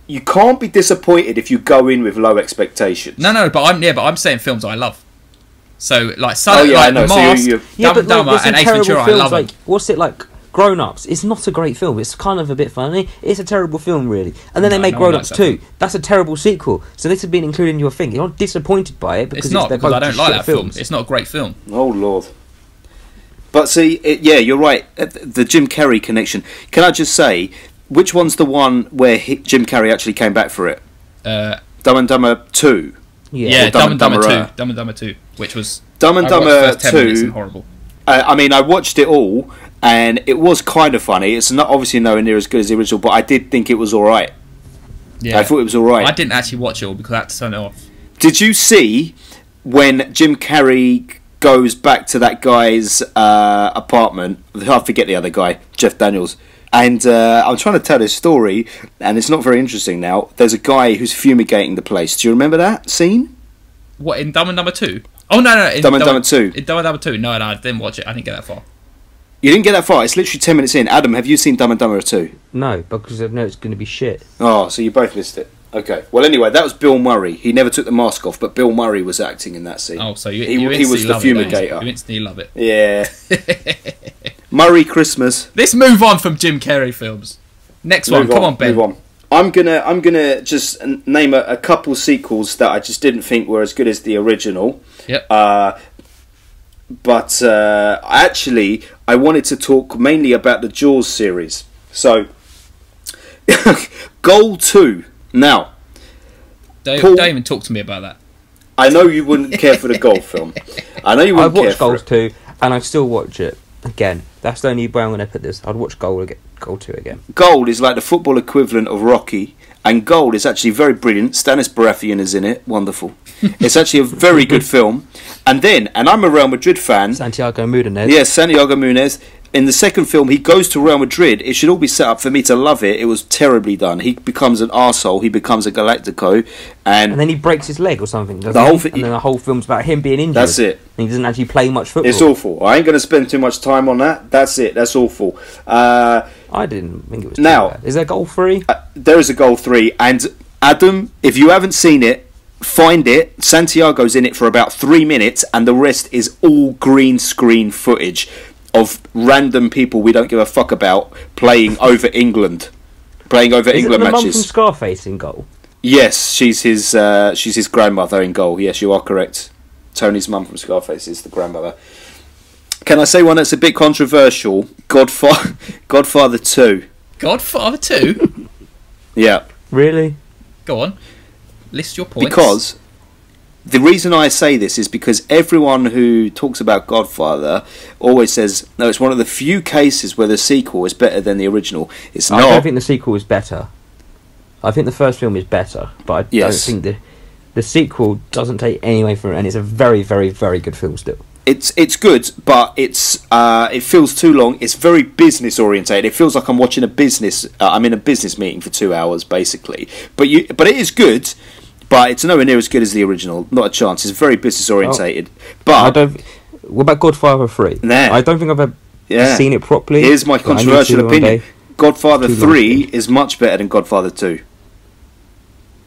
Speaker 2: you can't be disappointed if you go in with low expectations.
Speaker 1: No, but I'm saying films I love. So like,
Speaker 2: I know. So
Speaker 1: Mask,
Speaker 2: you
Speaker 1: Dumb and Dumber,
Speaker 3: there's some
Speaker 1: and Ace
Speaker 3: terrible
Speaker 1: Ventura, I
Speaker 3: films,
Speaker 1: love them.
Speaker 3: like, what's it like? Grown Ups. It's not a great film. It's kind of a bit funny. It's a terrible film, really. And then they make
Speaker 1: no one
Speaker 3: Grown
Speaker 1: likes
Speaker 3: Ups
Speaker 1: that
Speaker 3: 2. That's a terrible sequel. So this has been included in your thing. You're not disappointed by it because
Speaker 1: It's not
Speaker 3: they're
Speaker 1: because
Speaker 3: both
Speaker 1: I don't
Speaker 3: just
Speaker 1: like
Speaker 3: shit
Speaker 1: that film.
Speaker 3: films.
Speaker 1: It's not a great film.
Speaker 2: Oh, Lord. But see, you're right. The Jim Carrey connection. Can I just say, which one's the one where Jim Carrey actually came back for it? Dumb and Dumber 2.
Speaker 1: Yeah,
Speaker 2: Or
Speaker 1: Dumb and Dumber 2.
Speaker 2: Dumberer.
Speaker 1: Dumb and Dumber 2, which was
Speaker 2: Dumb and
Speaker 1: I watched the
Speaker 2: Dumber
Speaker 1: first 10 minutes
Speaker 2: 2.
Speaker 1: and horrible.
Speaker 2: I mean, I watched it all, and it was kind of funny. It's not obviously nowhere near as good as the original, but I did think it was all right.
Speaker 1: Yeah,
Speaker 2: I thought it was all right.
Speaker 1: I didn't actually watch it all because I had to turn it off.
Speaker 2: Did you see when Jim Carrey goes back to that guy's apartment? I forget the other guy, Jeff Daniels. And I'm trying to tell this story, and it's not very interesting now. There's a guy who's fumigating the place. Do you remember that scene?
Speaker 1: What, in Dumb and Dumber 2? Oh, no. In
Speaker 2: Dumb and Dumber 2.
Speaker 1: In Dumb and Dumber 2. No, I didn't watch it. I didn't get that far.
Speaker 2: You didn't get that far. It's literally 10 minutes in. Adam, have you seen Dumb and Dumber 2?
Speaker 3: No, because I know it's going to be shit.
Speaker 2: Oh, so you both missed it. Okay. Well, anyway, that was Bill Murray. He never took the mask off, but Bill Murray was acting in that scene.
Speaker 1: Oh, so you
Speaker 2: he was the fumigator.
Speaker 1: You instantly love it.
Speaker 2: Yeah. Murray Christmas.
Speaker 1: Let's move on from Jim Carrey films. Next one. Come on, Ben.
Speaker 2: Move on. I'm gonna just name a couple sequels that I just didn't think were as good as the original.
Speaker 1: Yep.
Speaker 2: But actually, I wanted to talk mainly about the Jaws series. So, Goal 2. Now,
Speaker 1: Don't even talk to me about that.
Speaker 2: I know you wouldn't care for the Goal film. I know you
Speaker 3: I've
Speaker 2: wouldn't care
Speaker 3: watched
Speaker 2: for
Speaker 3: Goals
Speaker 2: it.
Speaker 3: 2, and I still watch it again. That's the only way I'm going to put this. I'd watch Goal 2 again.
Speaker 2: Gold is like the football equivalent of Rocky, and Gold is actually very brilliant. Stannis Baratheon is in it, wonderful. It's actually a very good film. And I'm a Real Madrid fan.
Speaker 3: Santiago Munez.
Speaker 2: Yes, Santiago Munez. in the second film, he goes to Real Madrid. It should all be set up for me to love it. It was terribly done. He becomes an arsehole. He becomes a Galactico. And
Speaker 3: then he breaks his leg or something, doesn't he? And then the whole film's about him being injured.
Speaker 2: That's it.
Speaker 3: And he doesn't actually play much football.
Speaker 2: It's awful. I ain't going to spend too much time on that. That's it. That's awful.
Speaker 3: I didn't think it was too bad. Is there goal 3?
Speaker 2: There is a goal 3. And Adam, if you haven't seen it, find it. Santiago's in it for about 3 minutes, and the rest is all green screen footage of random people we don't give a fuck about playing over England matches.
Speaker 3: Is it the mum from Scarface in goal?
Speaker 2: Yes, she's his grandmother in goal. Yes, you are correct. Tony's mum from Scarface is the grandmother. Can I say one that's a bit controversial? Godfather 2.
Speaker 1: Godfather 2?
Speaker 2: Yeah.
Speaker 3: Really?
Speaker 1: Go on. List your points.
Speaker 2: Because the reason I say this is because everyone who talks about Godfather always says, no, it's one of the few cases where the sequel is better than the original. It's not.
Speaker 3: I don't think the sequel is better. I think the first film is better, but I don't think the sequel doesn't take any away from it, and it's a very, very, very good film still.
Speaker 2: It's good, but it feels too long. It's very business orientated. It feels like I'm watching a business. I'm in a business meeting for 2 hours, basically. But it is good. But it's nowhere near as good as the original. Not a chance. It's very business orientated. But
Speaker 3: what about Godfather 3?
Speaker 2: Nah.
Speaker 3: I don't think I've ever seen it properly.
Speaker 2: Here's my controversial opinion. Godfather 3 is much better than Godfather 2.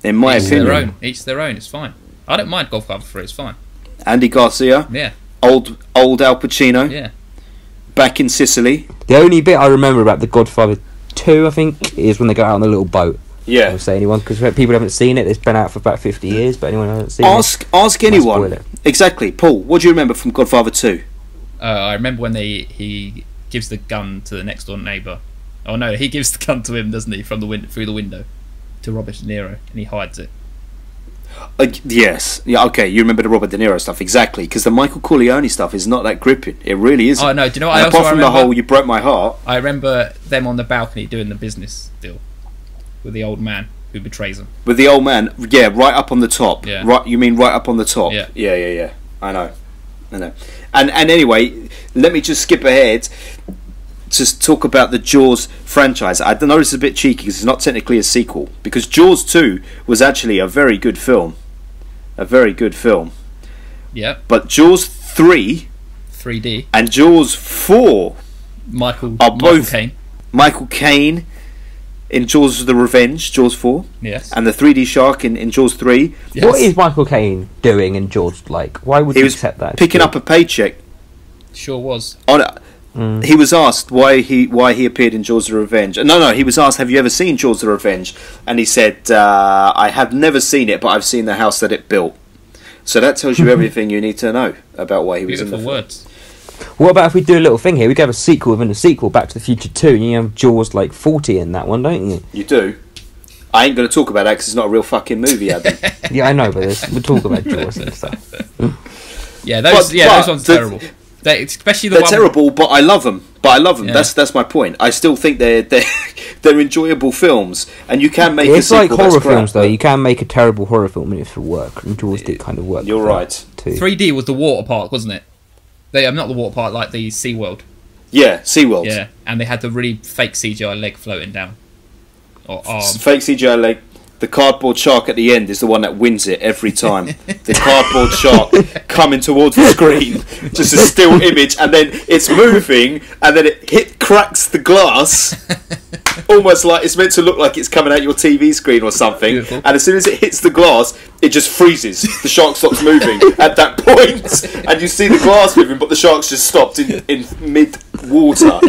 Speaker 2: In my opinion.
Speaker 1: Each their own. It's fine. I don't mind Godfather 3. It's fine.
Speaker 2: Andy Garcia.
Speaker 1: Yeah.
Speaker 2: Old Al Pacino.
Speaker 1: Yeah.
Speaker 2: Back in Sicily.
Speaker 3: The only bit I remember about the Godfather 2, I think, is when they go out on the little boat.
Speaker 2: Yeah.
Speaker 3: I won't say anyone because people haven't seen it. It's been out for about 50 years, but anyone who hasn't seen
Speaker 2: it. Ask anyone. Exactly. Paul, what do you remember from Godfather 2?
Speaker 1: I remember when he gives the gun to the next door neighbour. Oh no, he gives the gun to him, doesn't he, from the through the window to Robert De Niro, and he hides it.
Speaker 2: Yes. Yeah. Okay. You remember the Robert De Niro stuff exactly, because the Michael Corleone stuff is not that gripping. It really isn't.
Speaker 1: Oh no. Do you know what?
Speaker 2: Apart from the whole "you broke my heart,"
Speaker 1: I remember them on the balcony doing the business deal with the old man who betrays them.
Speaker 2: With the old man, yeah, right up on the top.
Speaker 1: Yeah.
Speaker 2: Right. You mean right up on the top?
Speaker 1: Yeah.
Speaker 2: Yeah. I know. And anyway, let me just skip ahead. Just talk about the Jaws franchise. I know this is a bit cheeky because it's not technically a sequel, because Jaws 2 was actually a very good film.
Speaker 1: Yeah.
Speaker 2: But Jaws 3
Speaker 1: 3D
Speaker 2: and Jaws 4
Speaker 1: Michael Caine.
Speaker 2: Michael Caine in Jaws the Revenge, Jaws 4.
Speaker 1: Yes.
Speaker 2: And the 3D shark in Jaws 3.
Speaker 3: Yes. What is Michael Caine doing in Jaws? Like, why would he accept that?
Speaker 2: Picking up a paycheck.
Speaker 1: Sure was.
Speaker 2: He was asked why he appeared in Jaws the Revenge. No, he was asked, have you ever seen Jaws the Revenge? And he said, I have never seen it, but I've seen the house that it built. So that tells you everything you need to know about why he was in the film.
Speaker 1: Words.
Speaker 3: What about if we do a little thing here? We could have a sequel within a sequel, Back to the Future 2, and you have Jaws like 40 in that one, don't you?
Speaker 2: You do. I ain't going to talk about that because it's not a real fucking movie, Adam.
Speaker 3: Yeah, I know, but we'll talk about Jaws and stuff.
Speaker 1: Those ones are terrible. Especially the
Speaker 2: they're
Speaker 1: one
Speaker 2: terrible, but I love them.
Speaker 1: Yeah.
Speaker 2: That's my point. I still think they're enjoyable films, and you can make.
Speaker 3: It's
Speaker 2: a sequel
Speaker 3: like horror films, though. You can make a terrible horror film and it's for work. And Jaws did kind of work.
Speaker 2: You're right.
Speaker 3: Too.
Speaker 1: 3D was the water park, wasn't it? Not the water park, like the SeaWorld.
Speaker 2: Yeah, SeaWorld.
Speaker 1: Yeah, and they had the really fake CGI leg floating down, or arm.
Speaker 2: Fake CGI leg. The cardboard shark at the end is the one that wins it every time. The cardboard shark coming towards the screen, just a still image, and then it's moving, and then it cracks the glass, almost like it's meant to look like it's coming out your TV screen or something. Beautiful. And as soon as it hits the glass, it just freezes. The shark stops moving at that point, and you see the glass moving, but the shark's just stopped in mid-water.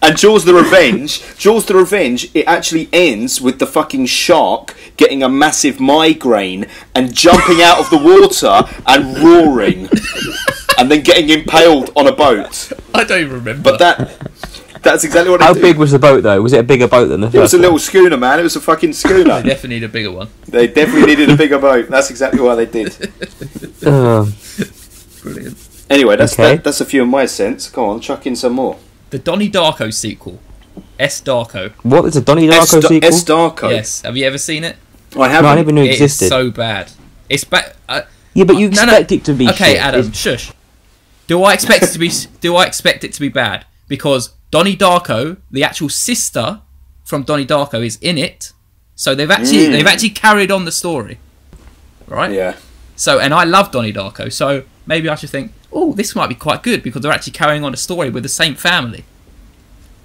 Speaker 2: And Jaws the Revenge, it actually ends with the fucking shark getting a massive migraine and jumping out of the water and roaring, and then getting impaled on a boat.
Speaker 1: I don't even remember.
Speaker 2: But that's exactly what.
Speaker 3: How big was the boat, though? Was it a bigger boat than the first one?
Speaker 2: It was a little schooner, man. It was a fucking schooner.
Speaker 1: They definitely need a bigger one.
Speaker 2: They definitely needed a bigger boat. That's exactly why they did.
Speaker 1: Brilliant.
Speaker 2: Anyway, that's a few of my cents. Go on, chuck in some more.
Speaker 1: The Donnie Darko sequel, S. Darko.
Speaker 3: What is a Donnie Darko sequel?
Speaker 2: S. Darko.
Speaker 1: Yes. Have you ever seen it?
Speaker 2: I haven't.
Speaker 3: No, I never knew it existed.
Speaker 1: It's so bad. It's bad.
Speaker 3: Yeah, but you expect it to be.
Speaker 1: Okay,
Speaker 3: shit.
Speaker 1: Adam, shush. Do I expect it to be? Do I expect it to be bad? Because Donnie Darko, the actual sister from Donnie Darko, is in it. So they've actually carried on the story, right?
Speaker 2: Yeah.
Speaker 1: So, and I love Donnie Darko, so maybe I should think, oh, this might be quite good because they're actually carrying on a story with the same family.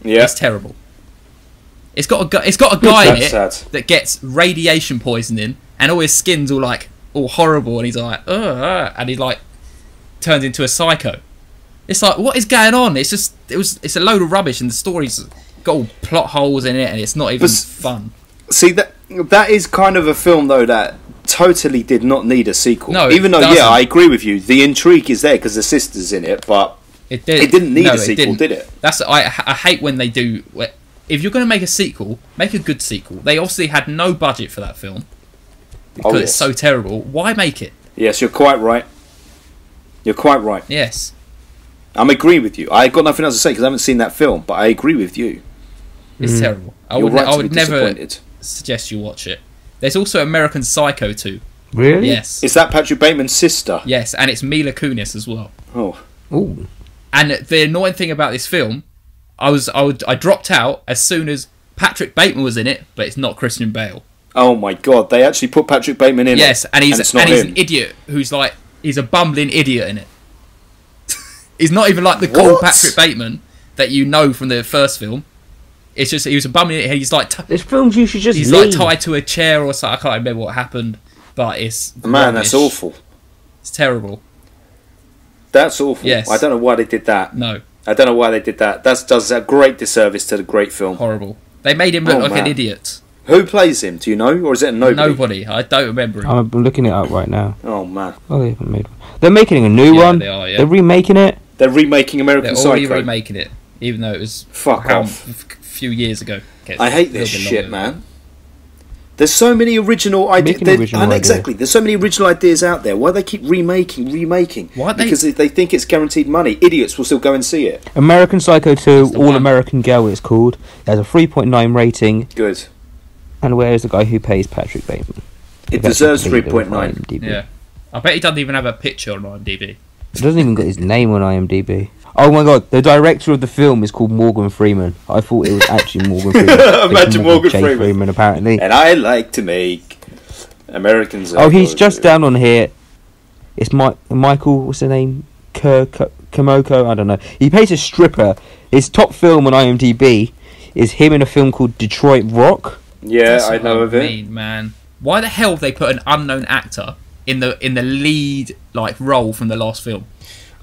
Speaker 2: Yeah.
Speaker 1: It's terrible. It's got a guy in it
Speaker 2: sad.
Speaker 1: that gets radiation poisoning, and all his skin's all horrible, and he's like, ugh, and he like turns into a psycho. It's like, what is going on? It's a load of rubbish, and the story's got all plot holes in it, and it's not even fun.
Speaker 2: See, that is kind of a film though that totally did not need a sequel.
Speaker 1: No,
Speaker 2: even though
Speaker 1: doesn't.
Speaker 2: I agree with you. The intrigue is there because the sister's in it, but it didn't need a sequel, did it?
Speaker 1: I hate when they do. If you're going to make a sequel, make a good sequel. They obviously had no budget for that film because it's so terrible. Why make it?
Speaker 2: Yes, you're quite right. You're quite right.
Speaker 1: Yes.
Speaker 2: I'm agreeing with you. I got nothing else to say because I haven't seen that film, but I agree with you.
Speaker 1: It's terrible. I would never suggest you watch it. There's also American Psycho 2.
Speaker 3: Really?
Speaker 1: Yes.
Speaker 2: Is that Patrick Bateman's sister?
Speaker 1: Yes, and it's Mila Kunis as well.
Speaker 2: Oh.
Speaker 3: Ooh.
Speaker 1: And the annoying thing about this film, I dropped out as soon as Patrick Bateman was in it, but it's not Christian Bale.
Speaker 2: Oh my God! They actually put Patrick Bateman in it.
Speaker 1: Yes, and he's an idiot who's like he's a bumbling idiot in it. He's not even like the cool Patrick Bateman that you know from the first film. It's just he was a bumbling idiot. He's like
Speaker 3: there's films you should just
Speaker 1: he's
Speaker 3: leave.
Speaker 1: like tied to a chair or something. I can't remember what happened, but it's
Speaker 2: man,
Speaker 1: rubbish.
Speaker 2: that's awful.
Speaker 1: It's terrible.
Speaker 2: That's awful.
Speaker 1: Yes.
Speaker 2: I don't know why they did that.
Speaker 1: No.
Speaker 2: I don't know why they did that. That does a great disservice to the great film.
Speaker 1: Horrible. They made him look like an idiot.
Speaker 2: Who plays him? Do you know, or is it nobody?
Speaker 1: Nobody. I don't remember him.
Speaker 3: I'm looking it up right now.
Speaker 2: Oh man.
Speaker 3: Oh, they haven't made one. They're making a new one.
Speaker 1: They are. Yeah.
Speaker 3: They're remaking it.
Speaker 2: They're remaking American Psycho.
Speaker 1: They're already remaking it, even though it was a few years ago.
Speaker 2: I hate this shit, man. There's so many original ideas. Exactly. There's so many original ideas out there. Why do they keep remaking?
Speaker 1: Why
Speaker 2: because they think it's guaranteed money. Idiots will still go and see it.
Speaker 3: American Psycho 2, All American Girl, it's called. It has a 3.9 rating.
Speaker 2: Good.
Speaker 3: And where is the guy who pays Patrick Bateman?
Speaker 2: It deserves 3.9.
Speaker 1: Yeah. I bet he doesn't even have a picture on IMDb.
Speaker 3: He doesn't even got his name on IMDb. Oh my God, the director of the film is called Morgan Freeman. I thought it was actually Morgan Freeman.
Speaker 2: Imagine Morgan Freeman,
Speaker 3: apparently.
Speaker 2: And I like to make Americans.
Speaker 3: Oh, he's just down on here. It's Michael, what's the name? Kamoko, I don't know. He plays a stripper. His top film on IMDb is him in a film called Detroit Rock.
Speaker 2: Yeah, I know of it.
Speaker 1: Man. Why the hell have they put an unknown actor in the lead role from the last film?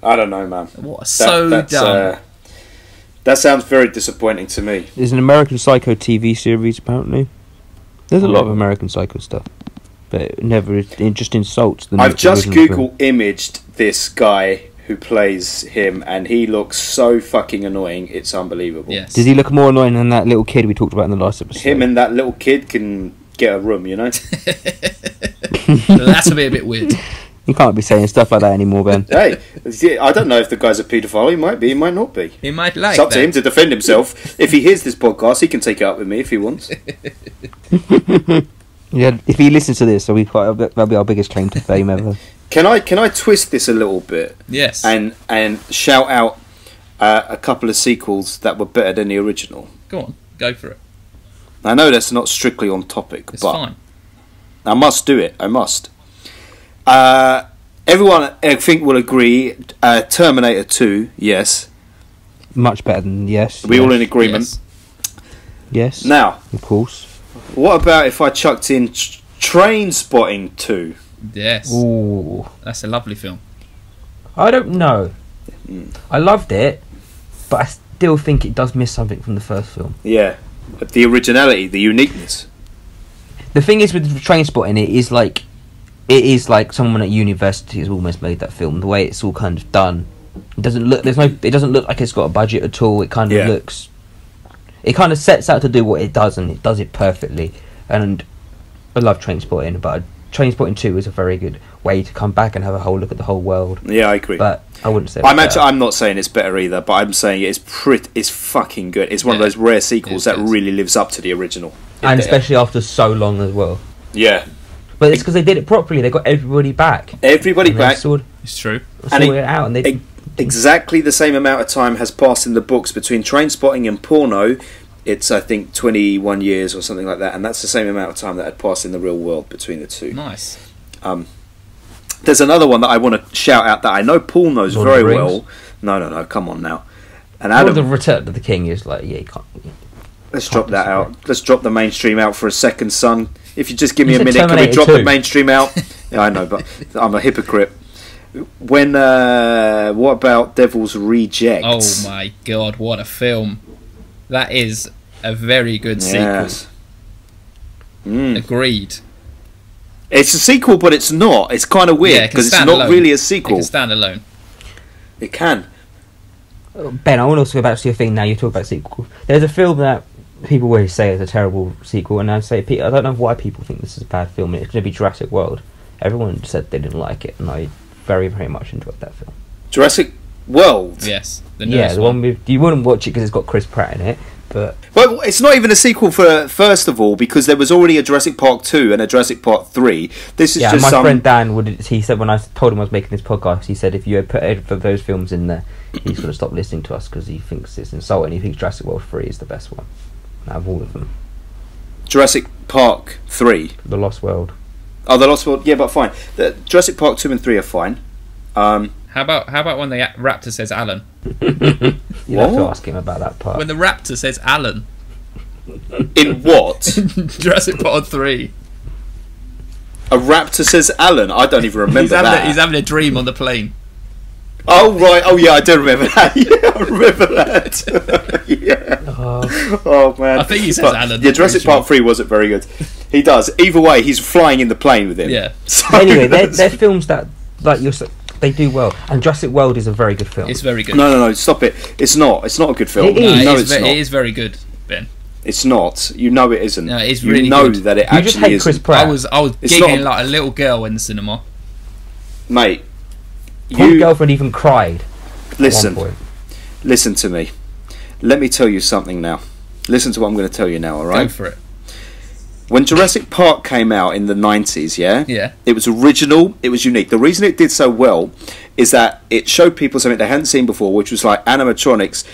Speaker 2: I don't know, man.
Speaker 1: What? That's dumb.
Speaker 2: That sounds very disappointing to me.
Speaker 3: There's an American Psycho TV series, apparently. There's a lot of American Psycho stuff, but it just insults the.
Speaker 2: I've just Google imaged this guy who plays him, and he looks so fucking annoying. It's unbelievable.
Speaker 1: Yes.
Speaker 3: Does he look more annoying than that little kid we talked about in the last episode?
Speaker 2: Him and that little kid can get a room, you know.
Speaker 1: That's a bit weird.
Speaker 3: You can't be saying stuff like that anymore, Ben.
Speaker 2: Hey, I don't know if the guy's a paedophile. He might be. He might not be.
Speaker 1: He might like.
Speaker 2: It's up to him to defend himself. If he hears this podcast, he can take it up with me if he wants.
Speaker 3: Yeah, if he listens to this, that'll be our biggest claim to fame ever.
Speaker 2: Can I twist this a little bit?
Speaker 1: Yes.
Speaker 2: And shout out a couple of sequels that were better than the original.
Speaker 1: Go on, go for it.
Speaker 2: I know that's not strictly on topic,
Speaker 1: It's
Speaker 2: but
Speaker 1: fine.
Speaker 2: I must do it. I must. Everyone, I think, will agree. Terminator 2, yes.
Speaker 3: Much better than yes.
Speaker 2: We all in agreement.
Speaker 3: Yes.
Speaker 2: Now,
Speaker 3: of course.
Speaker 2: What about if I chucked in Train Spotting 2?
Speaker 1: Yes.
Speaker 3: Ooh.
Speaker 1: That's a lovely film.
Speaker 3: I don't know. I loved it, but I still think it does miss something from the first film.
Speaker 2: Yeah. The originality, the uniqueness.
Speaker 3: The thing is with Trainspotting, it is like someone at university has almost made that film. The way it's all kind of done, it doesn't look like it's got a budget at all. It kind of looks, it kind of sets out to do what it does, and it does it perfectly. And I love Trainspotting, but Trainspotting 2 is a very good way to come back and have a whole look at the whole world.
Speaker 2: Yeah, I agree.
Speaker 3: But I wouldn't say
Speaker 2: I'm not saying it's better either, but I'm saying it's fucking good. It's one of those rare sequels that really lives up to the original.
Speaker 3: And especially after so long as well.
Speaker 2: Yeah.
Speaker 3: But it's because they did it properly. They got everybody back.
Speaker 2: Everybody back.
Speaker 1: It's true.
Speaker 3: Sorted it out, and they
Speaker 2: Exactly the same amount of time has passed in the books between Trainspotting and porno. It's, I think, 21 years or something like that, and that's the same amount of time that had passed in the real world between the two.
Speaker 1: Nice.
Speaker 2: There's another one that I want to shout out that I know Paul knows
Speaker 3: Lord
Speaker 2: very
Speaker 3: of the
Speaker 2: well. No, come on now. And
Speaker 3: Adam,
Speaker 2: Adam,
Speaker 3: the Return of the King is like, yeah, you can't.
Speaker 2: let's drop that out. Let's drop the mainstream out for a second, son. If you just give me
Speaker 3: You
Speaker 2: a
Speaker 3: said
Speaker 2: minute, can we
Speaker 3: Terminator
Speaker 2: drop
Speaker 3: 2?
Speaker 2: the mainstream out? Yeah, I know, but I'm a hypocrite. When what about Devil's Rejects?
Speaker 1: Oh my god, what a film! That is a very good
Speaker 2: Yes.
Speaker 1: sequel. Agreed.
Speaker 2: It's a sequel, but it's not. It's kind of
Speaker 1: Yeah,
Speaker 2: weird
Speaker 1: it can
Speaker 2: because it's
Speaker 1: stand
Speaker 2: not
Speaker 1: alone.
Speaker 2: really a
Speaker 1: It
Speaker 2: sequel.
Speaker 1: can stand alone.
Speaker 2: It can.
Speaker 3: Ben, I want to also go back to your thing now. You talk about sequels. There's a film that people always say is a terrible sequel, and I say, I don't know why people think this is a bad film. It's going to be Jurassic World. Everyone said they didn't like it, and I very, very much enjoyed that film.
Speaker 2: Jurassic World.
Speaker 1: Yes. The
Speaker 3: Yeah,
Speaker 1: newest
Speaker 3: the one with, you wouldn't watch it because it's got Chris Pratt in it, but
Speaker 2: Well, it's not even a sequel for first of all because there was already a Jurassic Park 2 and a Jurassic Park 3. This is
Speaker 3: yeah,
Speaker 2: just
Speaker 3: my
Speaker 2: some.
Speaker 3: friend Dan he said when I told him I was making this podcast, he said if you had put either of those films in there, he's going to stop listening to us because he thinks it's insulting. He thinks Jurassic World 3 is the best one out of all of them.
Speaker 2: Jurassic Park 3.
Speaker 3: The Lost World.
Speaker 2: Oh, the Lost World. Yeah, but fine. The Jurassic Park 2 and 3 are fine.
Speaker 1: How about when the raptor says Alan?
Speaker 3: You'll have to
Speaker 2: What?
Speaker 3: ask him about that part.
Speaker 1: When the raptor says Alan.
Speaker 2: In what?
Speaker 1: Jurassic Park 3.
Speaker 2: A raptor says Alan. I don't even remember that.
Speaker 1: He's having a dream on the plane.
Speaker 2: Oh right. Oh yeah, I do remember that. Yeah, I remember that. Yeah. Oh man.
Speaker 1: I think he says
Speaker 2: But,
Speaker 1: Alan.
Speaker 2: Yeah, Jurassic Park 3 wasn't very good. He does. Either way, he's flying in the plane with him.
Speaker 1: Yeah.
Speaker 2: So,
Speaker 3: Anyway, they're films that like they do well, and Jurassic World is a very good film.
Speaker 1: It's very good.
Speaker 2: No, stop it. It's not. It's not a good film.
Speaker 3: It is.
Speaker 2: No,
Speaker 1: it
Speaker 2: it's not.
Speaker 1: It is very good, Ben.
Speaker 2: It's not. You know it isn't.
Speaker 1: No, it is
Speaker 2: you
Speaker 1: really
Speaker 2: know
Speaker 1: good.
Speaker 2: that it
Speaker 3: You
Speaker 2: actually
Speaker 3: just hate
Speaker 2: isn't.
Speaker 3: Chris Pratt.
Speaker 1: I was
Speaker 2: It's
Speaker 1: giggling
Speaker 2: not-
Speaker 1: like a little girl in the cinema.
Speaker 2: Mate,
Speaker 3: My
Speaker 2: you
Speaker 3: girlfriend even cried
Speaker 2: listen.
Speaker 3: at one point.
Speaker 2: Listen to me. Let me tell you something now. Listen to what I'm going to tell you now, all
Speaker 1: Go
Speaker 2: right?
Speaker 1: for it.
Speaker 2: When Jurassic Park came out in the 90s, yeah?
Speaker 1: Yeah.
Speaker 2: It was original, it was unique. The reason it did so well is that it showed people something they hadn't seen before, which was like animatronics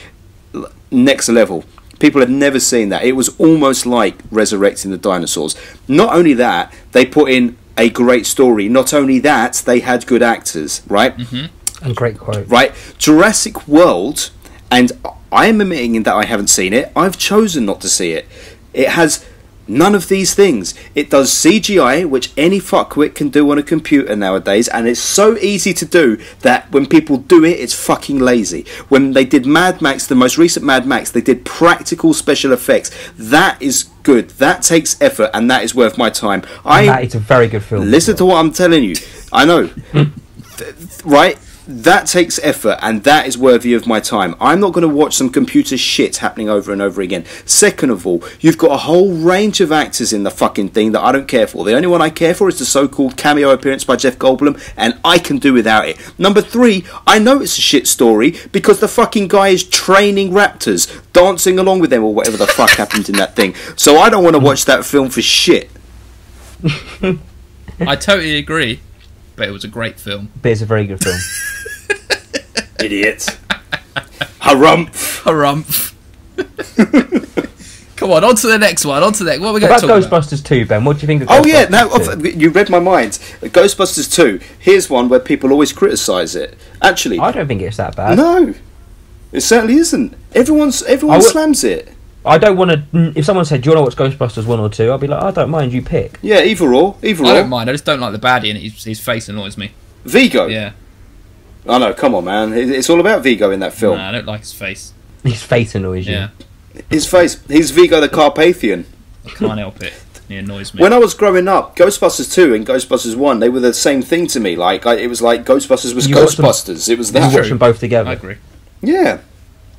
Speaker 2: next level. People had never seen that. It was almost like resurrecting the dinosaurs. Not only that, they put in a great story. Not only that, they had good actors, right?
Speaker 3: And great quote.
Speaker 2: Right? Jurassic World, and I am admitting that I haven't seen it. I've chosen not to see it. It has none of these things. It does CGI, which any fuckwit can do on a computer nowadays, and it's so easy to do that when people do it, it's fucking lazy. When they did Mad Max, the most recent Mad Max, they did practical special effects. That is good. That takes effort, and that is worth my time.
Speaker 3: And that is a very good film.
Speaker 2: Listen to what I'm telling you. I know. Right? That takes effort, and that is worthy of my time. I'm not going to watch some computer shit happening over and over again. Second of all, you've got a whole range of actors in the fucking thing that I don't care for. The only one I care for is the so-called cameo appearance by Jeff Goldblum, and I can do without it. Number 3, I know it's a shit story because the fucking guy is training raptors, dancing along with them or whatever the fuck happened in that thing. So I don't want to watch that film for shit.
Speaker 1: I totally agree, but it was a great film.
Speaker 3: But it's a very good film.
Speaker 2: Idiot. Harumph.
Speaker 1: Harumph. Come on to the next one. On to the next. What are we going
Speaker 3: About
Speaker 1: to talk about?
Speaker 3: Ghostbusters 2, Ben, what do you think of
Speaker 2: Oh
Speaker 3: Ghostbusters
Speaker 2: yeah, now
Speaker 3: 2?
Speaker 2: you read my mind. Ghostbusters 2. Here's one where people always criticise it. Actually,
Speaker 3: I don't think it's that bad.
Speaker 2: no, it certainly isn't. Everyone slams it.
Speaker 3: I don't want to. If someone said, "Do you want to watch Ghostbusters 1 or 2?" I'd be like, "I don't mind. You pick."
Speaker 2: Yeah, either or. Either
Speaker 1: I
Speaker 2: or.
Speaker 1: don't mind. I just don't like the baddie, and his face annoys me.
Speaker 2: Vigo.
Speaker 1: Yeah.
Speaker 2: Oh no, come on, man. It's all about Vigo in that film.
Speaker 1: Nah, I don't like his face.
Speaker 3: His face annoys you.
Speaker 1: Yeah.
Speaker 2: His face. He's Vigo the Carpathian.
Speaker 1: I can't help it. He annoys me.
Speaker 2: When I was growing up, Ghostbusters 2 and Ghostbusters 1, they were the same thing to me. Like it was like Ghostbusters was
Speaker 3: You watched them-
Speaker 2: Ghostbusters. It was
Speaker 3: You
Speaker 2: that.
Speaker 3: watch them both together.
Speaker 1: I agree.
Speaker 2: Yeah.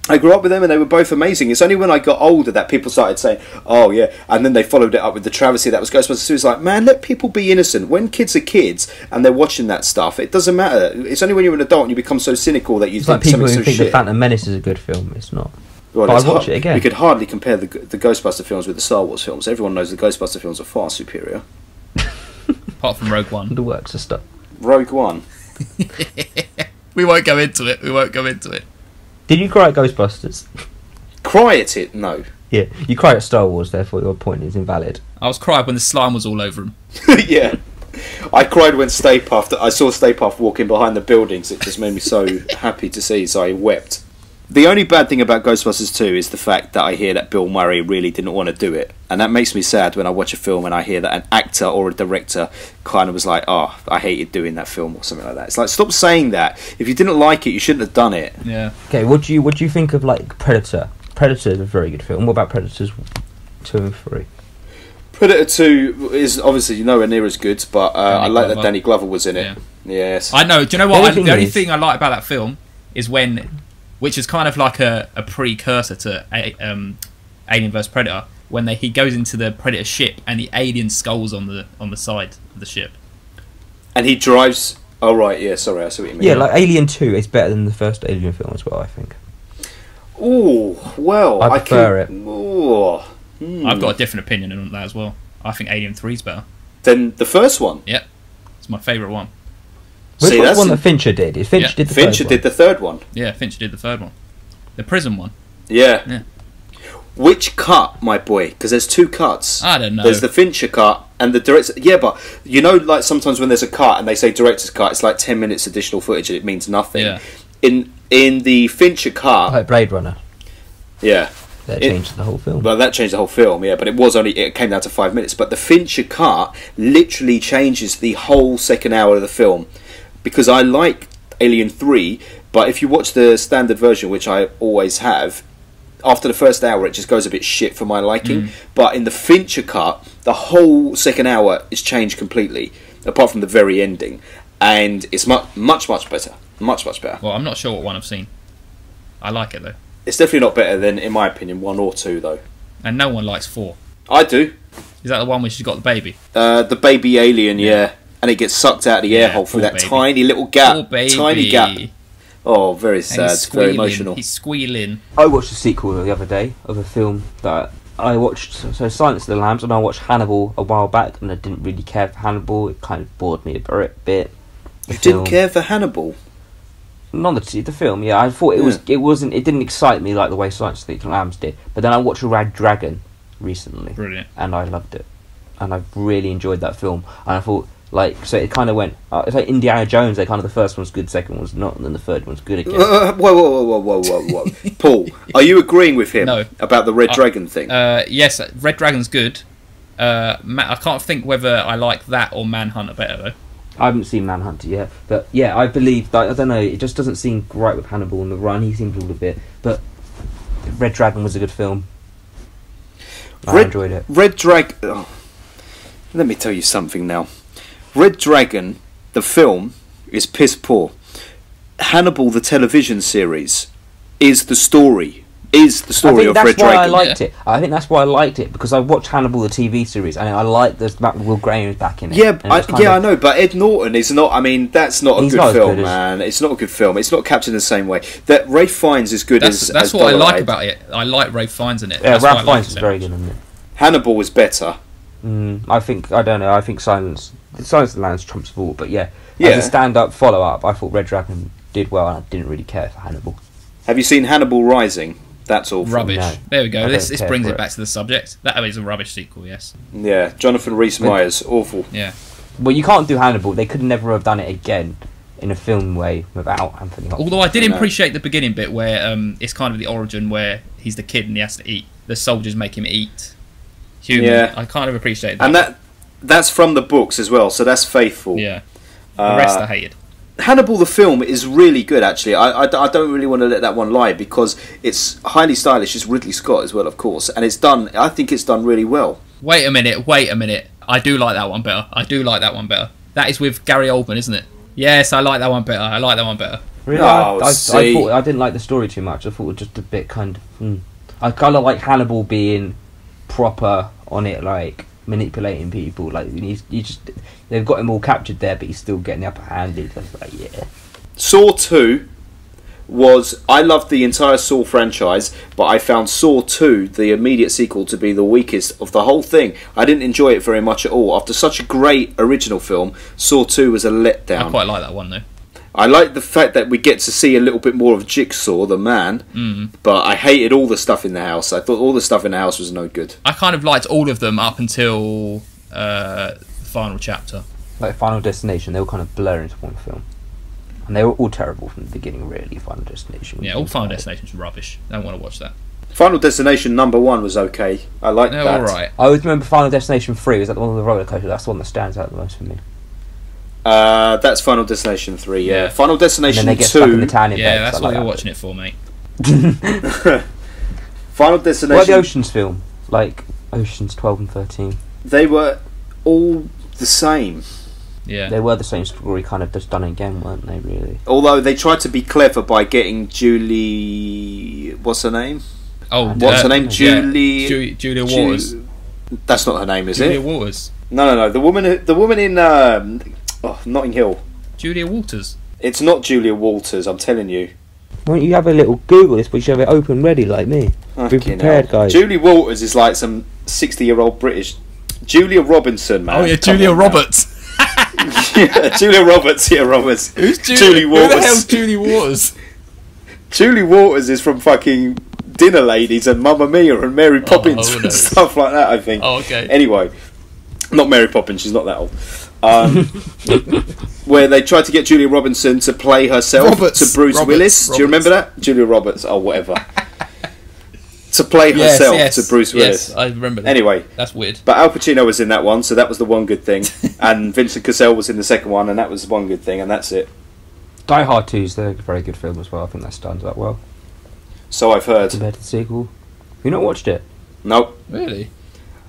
Speaker 2: I grew up with them and they were both amazing. It's only when I got older that people started saying, oh yeah, and then they followed it up with the travesty that was Ghostbusters 2. It's like, man, let people be innocent. When kids are kids and they're watching that stuff, it doesn't matter. It's only when you're an adult and you become so cynical that you
Speaker 3: It's
Speaker 2: think
Speaker 3: like people who
Speaker 2: something's so
Speaker 3: think
Speaker 2: shit.
Speaker 3: The Phantom Menace is a good film. It's not.
Speaker 2: Well,
Speaker 3: But
Speaker 2: it's
Speaker 3: I'd watch
Speaker 2: hard-
Speaker 3: it again.
Speaker 2: We could hardly compare the Ghostbuster films with the Star Wars films. Everyone knows the Ghostbuster films are far superior.
Speaker 1: Apart from Rogue One.
Speaker 3: The works of stuff.
Speaker 2: Rogue One.
Speaker 1: We won't go into it. We won't go into it.
Speaker 3: Did you cry at Ghostbusters?
Speaker 2: Cry at it? No.
Speaker 3: Yeah, you cried at Star Wars, therefore your point is invalid.
Speaker 1: I was crying when the slime was all over him.
Speaker 2: Yeah. I cried when I saw Stay Puft walking behind the buildings. It just made me so happy to see, so I wept. The only bad thing about Ghostbusters 2 is the fact that I hear that Bill Murray really didn't want to do it. And that makes me sad when I watch a film and I hear that an actor or a director kind of was like, oh, I hated doing that film or something like that. It's like, stop saying that. If you didn't like it, you shouldn't have done it.
Speaker 1: Yeah.
Speaker 3: Okay, what do you think of, like, Predator? Predator is a very good film. What about Predators 2 and 3?
Speaker 2: Predator 2 is obviously nowhere near as good, but I like that Danny Glover was in it.
Speaker 1: Yeah.
Speaker 2: Yes.
Speaker 1: I know. Do you know what? The only thing I like about that film is which is kind of like a precursor to Alien vs Predator, when he goes into the Predator ship and the alien skull's on the side of the ship.
Speaker 2: And he drives... Oh, right, yeah, sorry, I see what you mean.
Speaker 3: Yeah, like Alien 2 is better than the first Alien film as well, I think.
Speaker 2: Oh, well...
Speaker 3: I prefer it.
Speaker 2: Ooh,
Speaker 1: I've got a different opinion on that as well. I think Alien 3 is better.
Speaker 2: Than the first one?
Speaker 1: Yep. It's my favourite one.
Speaker 3: Which was the one that Fincher did? Fincher
Speaker 2: did the third one.
Speaker 1: Yeah, Fincher did the third one. The prison one.
Speaker 2: Yeah. Which cut, my boy? Because there's two cuts.
Speaker 1: I don't know.
Speaker 2: There's the Fincher cut and the director... Yeah, but you know, like sometimes when there's a cut and they say director's cut, it's like 10 minutes additional footage and it means nothing.
Speaker 1: Yeah.
Speaker 2: In the Fincher cut...
Speaker 3: Like Blade Runner.
Speaker 2: Yeah.
Speaker 3: That changed the whole film.
Speaker 2: Well, that changed the whole film, yeah, but it came down to 5 minutes. But the Fincher cut literally changes the whole second hour of the film. Because I like Alien 3, but if you watch the standard version, which I always have, after the first hour it just goes a bit shit for my liking. But in the Fincher cut, the whole second hour is changed completely, apart from the very ending. And it's much better. Much better.
Speaker 1: Well, I'm not sure what one I've seen. I like it, though.
Speaker 2: It's definitely not better than, in my opinion, 1 or 2, though.
Speaker 1: And no one likes 4.
Speaker 2: I do.
Speaker 1: Is that the one where she's got the baby?
Speaker 2: The baby alien, yeah. And it gets sucked out of the air hole through that tiny little gap.
Speaker 1: Poor baby.
Speaker 2: Tiny gap. Oh, very sad. Very emotional.
Speaker 1: He's squealing.
Speaker 3: I watched a sequel the other day of a film that I watched, so Silence of the Lambs, and I watched Hannibal a while back, and I didn't really care for Hannibal. It kind of bored me a bit.
Speaker 2: You didn't care for Hannibal?
Speaker 3: Not the film, yeah. I thought it didn't excite me like the way Silence of the Lambs did. But then I watched Red Dragon recently.
Speaker 1: Brilliant.
Speaker 3: And I loved it. And I really enjoyed that film. And I thought, so it kind of went... it's like Indiana Jones, kind of the first one's good, second one's not, and then the third one's good again.
Speaker 2: Whoa. Paul, are you agreeing with him about the Red Dragon thing?
Speaker 1: Yes, Red Dragon's good. I can't think whether I like that or Manhunter better, though.
Speaker 3: I haven't seen Manhunter yet, but yeah, I believe that, I don't know, it just doesn't seem right with Hannibal in the run. He seems a little bit, but Red Dragon was a good film. I enjoyed it.
Speaker 2: Red Dragon. Oh, let me tell you something now. Red Dragon, the film, is piss poor. Hannibal, the television series, is the story. Of Red Dragon.
Speaker 3: I think that's why I liked it, because I watched Hannibal the TV series and I liked that Will Graham's back in it.
Speaker 2: Yeah, I know, but Ed Norton is not. I mean, that's not a good film, man. It's not a good film. It's not captured in the same way. That Ralph Fiennes is good as.
Speaker 1: That's what I like about it. I like Ralph Fiennes in it.
Speaker 3: Yeah, Ralph Fiennes is very good in it.
Speaker 2: Hannibal was better.
Speaker 3: I don't know. I think Silence of the Lambs trumps all, but yeah, as a stand-up follow-up, I thought Red Dragon did well, and I didn't really care for Hannibal.
Speaker 2: Have you seen Hannibal Rising? That's awful.
Speaker 1: Rubbish.
Speaker 3: No,
Speaker 1: there we go. This brings it back to the subject. That is a rubbish sequel, yes.
Speaker 2: Yeah, Jonathan Rhys-Meyers, awful.
Speaker 1: Yeah.
Speaker 3: Well, you can't do Hannibal. They could never have done it again in a film way without Anthony Hopkins.
Speaker 1: Although I did appreciate the beginning bit where it's kind of the origin where he's the kid and he has to eat. The soldiers make him eat human. Yeah. I kind of appreciate that.
Speaker 2: And that's from the books as well, so that's faithful.
Speaker 1: Yeah. The rest I hated.
Speaker 2: Hannibal the film is really good, actually. I don't really want to let that one lie, because it's highly stylish. It's Ridley Scott as well, of course, and I think it's done really well.
Speaker 1: Wait a minute. I do like that one better. That is with Gary Oldman, isn't it? Yes, I like that one better.
Speaker 3: Really? I thought I didn't like the story too much. I thought it was just a bit kind of... I kind of like Hannibal being proper on it, like manipulating people. Like they've got him all captured there, but he's still getting the upper hand. It's like, yeah.
Speaker 2: Saw 2 was... I loved the entire Saw franchise, but I found Saw 2, the immediate sequel, to be the weakest of the whole thing. I didn't enjoy it very much at all. After such a great original film, Saw 2 was a letdown.
Speaker 1: I quite like that one, though.
Speaker 2: I like the fact that we get to see a little bit more of Jigsaw, the man, but I hated all the stuff in the house. I thought all the stuff in the house was no good.
Speaker 1: I kind of liked all of them up until the final chapter.
Speaker 3: Like Final Destination, they were kind of blur into one film. And they were all terrible from the beginning, really, Final Destination.
Speaker 1: Yeah, all Final Destination's rubbish. I don't want to watch that.
Speaker 2: Final Destination #1 was okay. I liked that.
Speaker 1: Alright.
Speaker 3: I always remember Final Destination 3, was that the one with the roller coaster? That's the one that stands out the most for me.
Speaker 2: That's Final Destination 3, yeah. Final Destination 2...
Speaker 3: And then they get stuck in the town in bed.
Speaker 1: Yeah, that's what you're watching it for, mate.
Speaker 2: Final Destination...
Speaker 3: What about the Oceans film? Like, Oceans 12 and 13.
Speaker 2: They were all the same.
Speaker 1: Yeah.
Speaker 3: They were the same story, kind of just done again, weren't they, really?
Speaker 2: Although they tried to be clever by getting Julie... What's her name?
Speaker 1: Oh,
Speaker 2: what's her name?
Speaker 1: Yeah.
Speaker 2: Julie...
Speaker 1: Julia Waters.
Speaker 2: That's not her name, is
Speaker 1: Julia
Speaker 2: it?
Speaker 1: Waters.
Speaker 2: No. The woman in Notting Hill.
Speaker 1: Julia Waters.
Speaker 2: It's not Julia Walters, I'm telling you.
Speaker 3: Why don't you have a little Google this, but you should have it open ready like me. Be prepared, guys.
Speaker 2: Julie Walters is like some 60-year-old British... Julia Robinson, man.
Speaker 1: Oh, yeah, Julia Roberts.
Speaker 2: Yeah, Julia Roberts, Roberts.
Speaker 1: Who's
Speaker 2: Julie Waters?
Speaker 1: Who the hell's Julie Waters?
Speaker 2: Julie Waters is from fucking Dinner Ladies and Mamma Mia and Mary Poppins and stuff like that, I think.
Speaker 1: Oh, okay.
Speaker 2: Anyway, not Mary Poppins, she's not that old. Where they tried to get Julia Robinson to play herself to Bruce Willis. Do you remember that? Julia Roberts, oh, whatever. To play herself to Bruce Willis.
Speaker 1: Yes, I remember that.
Speaker 2: Anyway.
Speaker 1: That's weird.
Speaker 2: But Al Pacino was in that one, so that was the one good thing. And Vincent Cassel was in the second one, and that was one good thing, and that's it.
Speaker 3: Die Hard 2 is a very good film as well. I think that stands out well.
Speaker 2: So I've heard.
Speaker 3: Compared to the sequel. Have you not watched it?
Speaker 2: Nope.
Speaker 1: Really?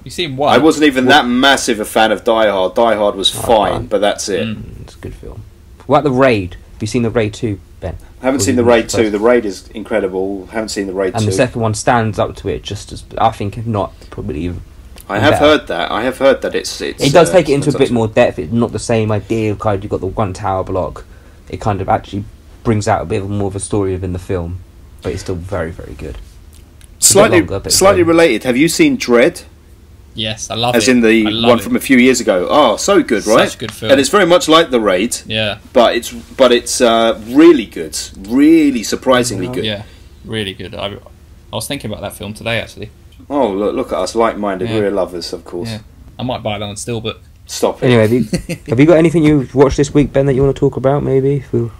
Speaker 1: You seen one?
Speaker 2: I wasn't even that massive a fan of Die Hard. Die Hard was fine, but that's it.
Speaker 3: It's a good film. What about The Raid? Have you seen The Raid 2, Ben?
Speaker 2: I haven't seen The Raid 2. The Raid is incredible. Haven't seen The Raid 2.
Speaker 3: And the second one stands up to it just as... I think, if not, probably even...
Speaker 2: I have heard that. I have heard that it's
Speaker 3: it does take it into a bit more depth. It's not the same idea. Kind of, you've got the one tower block. It kind of actually brings out a bit more of a story within the film, but it's still very, very good.
Speaker 2: Slightly related. Have you seen Dread?
Speaker 1: Yes, I love it.
Speaker 2: As in the one from a few years ago. Oh, so good, right?
Speaker 1: Such a good film.
Speaker 2: And it's very much like The Raid.
Speaker 1: Yeah.
Speaker 2: But it's really good. Really surprisingly good.
Speaker 1: Yeah, really good. I was thinking about that film today, actually.
Speaker 2: Oh, look at us, like-minded. We're lovers, of course.
Speaker 1: Yeah. I might buy that on Steelbook.
Speaker 2: Stop it.
Speaker 3: Anyway, have you got anything you've watched this week, Ben, that you want to talk about, maybe, if we're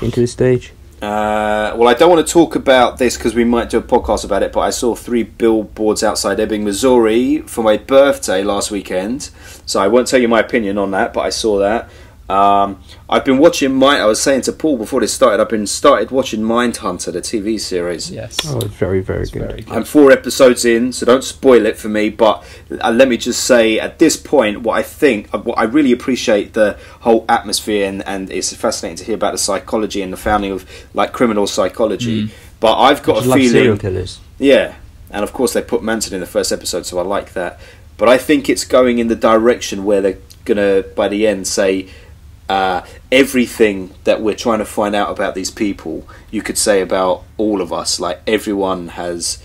Speaker 3: into this stage?
Speaker 2: Well, I don't want to talk about this because we might do a podcast about it, but I saw 3 billboards outside Ebbing, Missouri for my birthday last weekend, so I won't tell you my opinion on that, but I saw that. I've been watching I was saying to Paul before this started, I've started watching Mindhunter, the TV series.
Speaker 1: Yes.
Speaker 3: Oh, it's very, very good.
Speaker 2: I'm 4 episodes in, so don't spoil it for me, but let me just say, at this point, what I really appreciate the whole atmosphere, and it's fascinating to hear about the psychology and the founding of, like, criminal psychology, but I've got a feeling...
Speaker 3: serial killers.
Speaker 2: Yeah, and of course they put Manson in the first episode, so I like that. But I think it's going in the direction where they're going to, by the end, say... everything that we're trying to find out about these people, you could say about all of us. Like, everyone has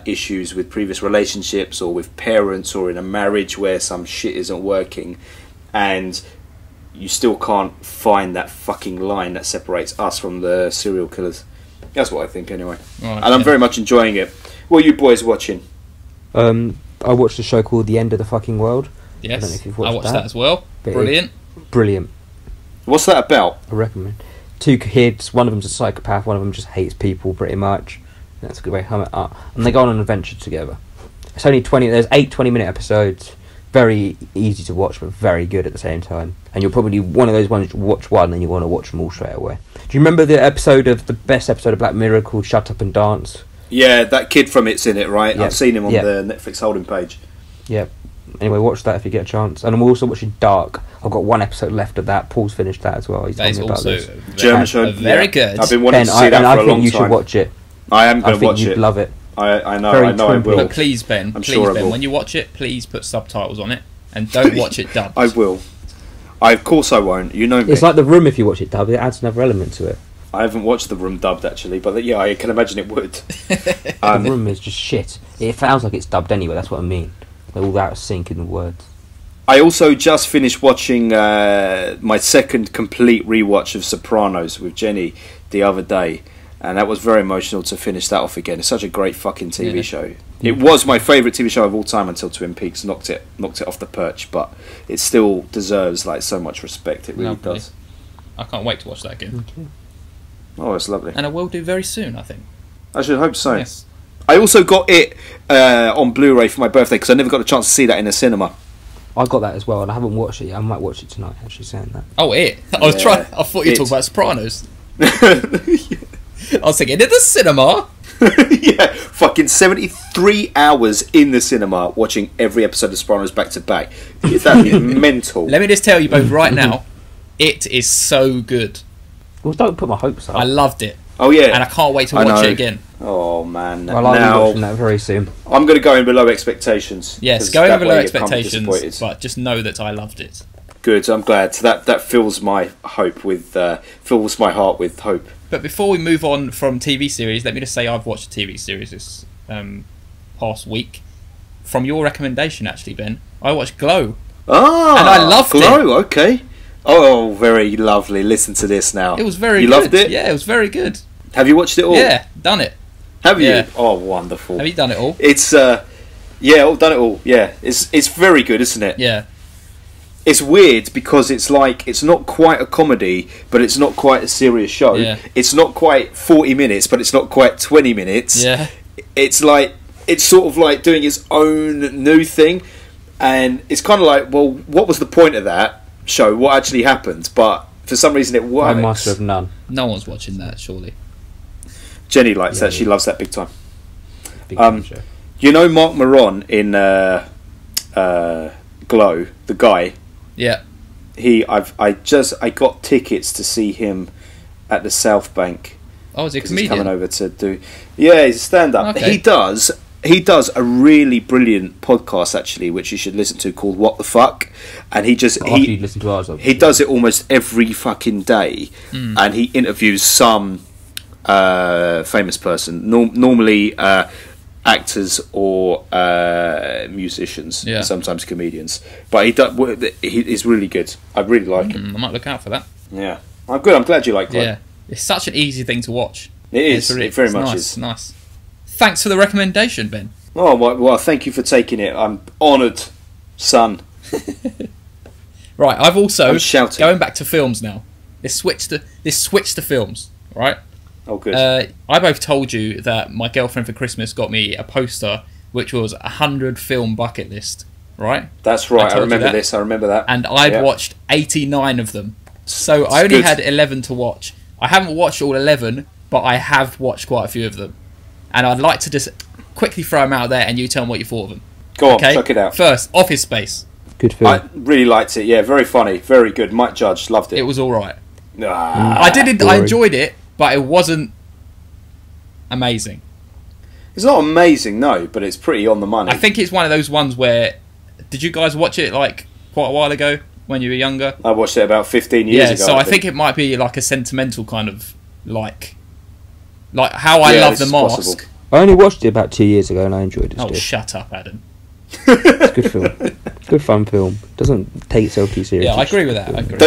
Speaker 2: issues with previous relationships, or with parents, or in a marriage where some shit isn't working, and you still can't find that fucking line that separates us from the serial killers. That's what I think, anyway. Right, and I'm very much enjoying it. What are you boys watching?
Speaker 3: I watched a show called The End of the Fucking World.
Speaker 1: Yes,
Speaker 3: I don't know if you've
Speaker 1: watched that as well. Brilliant.
Speaker 3: Brilliant.
Speaker 2: What's that about?
Speaker 3: I recommend. 2 kids, one of them's a psychopath, one of them just hates people pretty much. That's a good way to sum it up. And they go on an adventure together. It's only there's 8 20-minute episodes. Very easy to watch, but very good at the same time. And you're probably one of those ones you watch one and you want to watch them all straight away. Do you remember the best episode of Black Mirror called Shut Up and Dance?
Speaker 2: Yeah, that kid from It's in it, right?
Speaker 3: Yep.
Speaker 2: I've seen him on the Netflix holding page.
Speaker 3: Yeah. Anyway, watch that if you get a chance. And I'm also watching Dark. I've got 1 episode left of that. Paul's finished that as well. He's told me about this.
Speaker 2: German show.
Speaker 1: Very good.
Speaker 2: I've been wanting to see that for a long time.
Speaker 3: I think you should watch it.
Speaker 2: I am going to watch it.
Speaker 3: You'd love it.
Speaker 2: I know I will.
Speaker 1: But please, Ben, when you watch it, please put subtitles on it. And don't watch it dubbed.
Speaker 2: I will. Of course I won't. You know me.
Speaker 3: It's like The Room if you watch it dubbed. It adds another element to it.
Speaker 2: I haven't watched The Room dubbed, actually. But yeah, I can imagine it would.
Speaker 3: The Room is just shit. It sounds like it's dubbed anyway. That's what I mean. They're all out of sync in the words.
Speaker 2: I also just finished watching my second complete rewatch of Sopranos with Jenny the other day, and that was very emotional to finish that off again. It's such a great fucking TV show. It was my favourite TV show of all time until Twin Peaks knocked it off the perch, but it still deserves like so much respect. It really does.
Speaker 1: I can't wait to watch that again.
Speaker 3: Okay.
Speaker 2: Oh, it's lovely.
Speaker 1: And I will do very soon, I think.
Speaker 2: I should hope so.
Speaker 1: Yes.
Speaker 2: I also got it on Blu-ray for my birthday because I never got a chance to see that in the cinema.
Speaker 3: I got that as well, and I haven't watched it yet. I might watch it tonight, actually, saying that.
Speaker 1: Oh, it? I was trying. I thought you were talking about Sopranos. I was thinking, in the cinema?
Speaker 2: Yeah, fucking 73 hours in the cinema watching every episode of Sopranos back to back. That is mental.
Speaker 1: Let me just tell you both right now, it is so good.
Speaker 3: Well, don't put my hopes up.
Speaker 1: I loved it.
Speaker 2: Oh, yeah.
Speaker 1: And I can't wait to watch it again.
Speaker 2: Oh, man.
Speaker 3: Well, I'll be watching that very soon.
Speaker 2: I'm going to go in below expectations.
Speaker 1: Yes, go in below expectations, but just know that I loved it.
Speaker 2: Good, I'm glad. So that fills my hope with fills my heart with hope.
Speaker 1: But before we move on from TV series, let me just say I've watched a TV series this past week. From your recommendation, actually, Ben, I watched Glow.
Speaker 2: Ah,
Speaker 1: and I loved it.
Speaker 2: Glow, okay. Oh, very lovely. Listen to this now.
Speaker 1: It was very good.
Speaker 2: You loved it?
Speaker 1: Yeah, it was very good.
Speaker 2: Have you watched it all?
Speaker 1: Yeah, done it.
Speaker 2: Have you?
Speaker 1: Yeah.
Speaker 2: Oh, wonderful.
Speaker 1: Have you done it all?
Speaker 2: It's yeah, I've done it all. Yeah, it's very good, isn't it?
Speaker 1: Yeah.
Speaker 2: It's weird because it's like it's not quite a comedy, but it's not quite a serious show.
Speaker 1: Yeah.
Speaker 2: It's not quite 40 minutes, but it's not quite 20 minutes.
Speaker 1: Yeah.
Speaker 2: It's like it's sort of like doing its own new thing, and it's kind of like, well, what was the point of that show? What actually happened? But for some reason, it works.
Speaker 3: I must have none.
Speaker 1: No one's watching that, surely.
Speaker 2: Jenny likes that. She loves that big time.
Speaker 3: Big time show.
Speaker 2: You know Mark Maron in Glow, the guy.
Speaker 1: Yeah.
Speaker 2: I got tickets to see him at the South Bank.
Speaker 1: Oh, is he a
Speaker 2: 'cause
Speaker 1: comedian?
Speaker 2: He's coming over to do. Yeah, he's a stand-up.
Speaker 1: Okay.
Speaker 2: He does a really brilliant podcast actually, which you should listen to, called What the Fuck, and he does it almost every fucking day, and he interviews some famous person, normally actors or musicians, sometimes comedians, but he's really good. I really like him.
Speaker 1: I might look out for that.
Speaker 2: Yeah, I'm good. I'm glad you like it.
Speaker 1: Yeah, it's such an easy thing to watch.
Speaker 2: It is. It very much
Speaker 1: nice,
Speaker 2: is.
Speaker 1: Nice. Thanks for the recommendation, Ben.
Speaker 2: Oh well, thank you for taking it. I'm honoured, son.
Speaker 1: Right, I've also
Speaker 2: I'm shouting.
Speaker 1: Going back to films now. This switch to films, right?
Speaker 2: Oh, good.
Speaker 1: I both told you that my girlfriend for Christmas got me a poster which was 100 film bucket list, right?
Speaker 2: That's right. I remember this. I remember that.
Speaker 1: And I'd watched 89 of them, so I only had 11 to watch. I haven't watched all 11, but I have watched quite a few of them, and I'd like to just quickly throw them out there, and you tell me what you thought of them.
Speaker 2: Go on, check it out.
Speaker 1: First, Office Space.
Speaker 3: Good film.
Speaker 2: I really liked it. Yeah, very funny, very good. Mike Judge, loved it.
Speaker 1: It was all right.
Speaker 2: I
Speaker 1: I enjoyed it, but it wasn't amazing.
Speaker 2: It's not amazing, no, but it's pretty on the money.
Speaker 1: I think it's one of those ones where... Did you guys watch it like quite a while ago when you were younger?
Speaker 2: I watched it about 15 years ago.
Speaker 1: Yeah, so I think it might be like a sentimental kind of like how I love The Mask.
Speaker 2: Possible.
Speaker 3: I only watched it about 2 years ago and I enjoyed it.
Speaker 1: Oh,
Speaker 3: still.
Speaker 1: shut up, Adam.
Speaker 3: It's a good film. Good fun film. Doesn't take itself too seriously.
Speaker 1: Yeah, I agree with that.